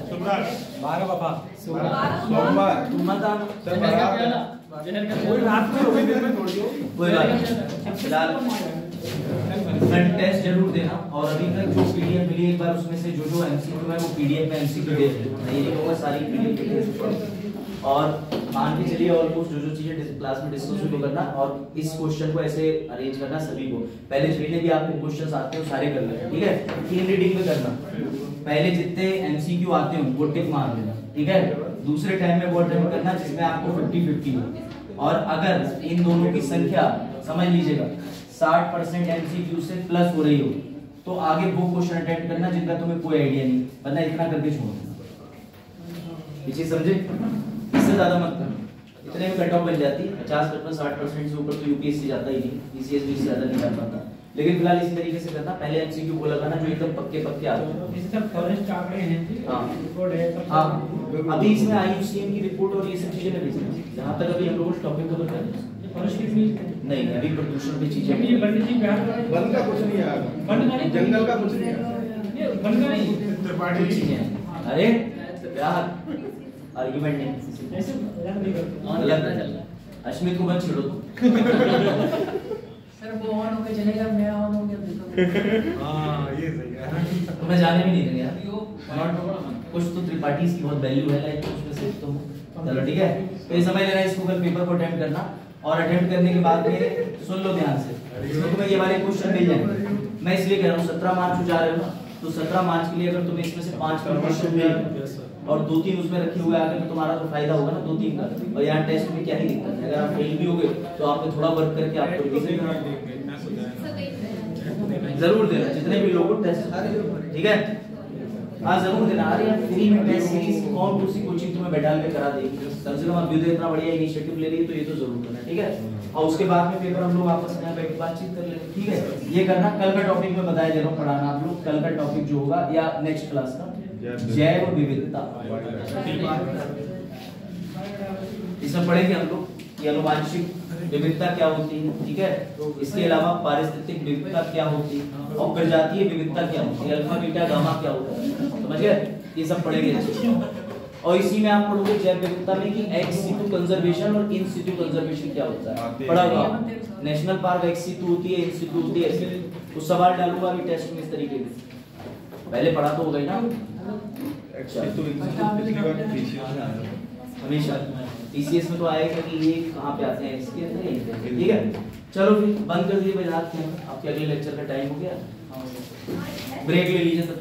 12 बाबा सोमवार तुम मत आना, कोई रात में होगी, दिन में छोड़ दो, कोई बात नहीं। फिलहाल टेस्ट जरूर देना, और अभी तक जो पीडीएफ मिली एक बार उसमें से जो एमसीक्यू है वो पीडीएफ में एमसीक्यू दे देना, नहीं कहूँगा सारी पीडीएफ। और मान के चलिए ऑलमोस्ट जो चीजें क्लास में डिस्कस भी करना, और इस क्वेश्चन को ऐसे अरेंज करना सभी को, पहले जितने भी आपको क्वेश्चंस आते हो सारे कर लेना, ठीक है। 3 रीडिंग में करना, पहले जितने एमसीक्यू आते हो वो टिक मार देना, ठीक है। दूसरे टाइम में वो अटेम्प्ट करना जिसमें आपको 50-50 हो, और अगर इन दोनों की संख्या समझ लीजिएगा 60% एमसीक्यू से प्लस हो रही हो तो आगे वो क्वेश्चन अटेम्प्ट करना जिनका तुम्हें कोई आइडिया नहीं, वरना इतना करके छोड़ देना। ये चीज समझे? इससे ज्यादा मत करना, इतने में कट ऑफ बन जाती है। 50% 60% से ऊपर तो यूपीएससी जाता ही नहीं, पीसीएस भी इससे ज्यादा नहीं जा पाता। लेकिन फिलहाल इसी तरीके से करना, पहले एमसीक्यू को लगाना जो एकदम पक्के पक्के आते हैं। जैसे सब फॉरेस्ट आंकड़े हैं, ठीक है, हाँ। रिपोर्ट है सब। हाँ, अभी इसमें IUCN की रिपोर्ट और ये सब चीजें नहीं भेजी, जहाँ तक अभी हम लोग उस टॉपिक को तो फॉरेस्ट कितनी नहीं, अभी प्रदूषण पे चीजें ये बंडी जी बिहार का वन का कुछ नहीं है, बंड का नहीं, जंगल का कुछ नहीं है, ये बंड का नहीं, त्रिपाठी चीजें हैं। अरे क्या आर्गुमेंट नहीं, ऐसे याद नहीं करते। गलत है। अश्मित को मत छेड़ो तुम। सर वो ऑन होके चलेगा, मैं ऑन हो गया देखो। हाँ ये सही है। तो मैं जाने भी नहीं देंगे यार, कुछ तो त्रिपाठी की बहुत वैल्यू है लाइफ में, उसमें से तुम चलो ठीक है। तो ये समझ लेना, इसको कल पेपर को अटेम्प्ट करना, और अटेम्प्ट करने के बाद में सुन लो ध्यान से, इसमें तुम्हें ये वाले क्वेश्चन मिल जाएंगे। मैं इसलिए कह रहा हूँ 17 मार्च को जा रहे हो ना, तो 17 मार्च के लिए अगर तुम्हें इसमें से 5 क्वेश्चन मिल और 2-3 उसमें रखे हुए आगे, तो तुम्हारा तो फायदा होगा ना 2-3 का। और यहाँ टेस्ट में क्या ही दिक्कत है, अगर आप फेल भी हो गए तो आपने थोड़ा वर्क करके आपको रिवीजन करना जरूर देना, जितने भी लोगों को टेस्ट, ठीक है। हाँ जरूर देना। अरे यार फ्री में टेस्ट सीरीज कौन सी कोचिंग तुम्हें बैठा के करा देगी, कम से कम आप इतना बढ़िया इनिशिएटिव ले रही है तो ये तो जरूर करना, ठीक है। और उसके बाद में पेपर हम लोग आपस में बैठ बातचीत कर लेंगे, ठीक है। ये करना, कल का टॉपिक में बताया दे रहा हूँ पढ़ाना आप लोग, कल का टॉपिक जो होगा या नेक्स्ट क्लास का जैव विविधता, इसमें पढ़ेंगे हम लोग कि अनुवांशिक विविधता क्या होती है, ठीक है। इसके अलावा पारिस्थितिक विविधता क्या होती है और प्रजातीय विविधता क्या होती है, अल्फा बीटा गामा क्या होता है, समझ गए, ये सब पढ़ेंगे। और इसी में आप पढ़ोगे जैव विविधता में कि एक्स सिटू कंजर्वेशन और इन सिटू कंजर्वेशन क्या होता है, पढ़ा होगा। नेशनल पार्क एक्स सिटू होती है, इन सिटू होती है, ऐसे कुछ सवाल डालूंगा अभी टेस्ट में इस तरीके से, पहले पढ़ा तो होगा ही ना हमेशा। TCS में तो आएगा कि ये कहाँ पे आते हैं, इसके अंदर, ठीक है। चलो फिर बंद कर दीजिए, आपके अगले लेक्चर का टाइम हो गया, ब्रेक ले लीजिए तब।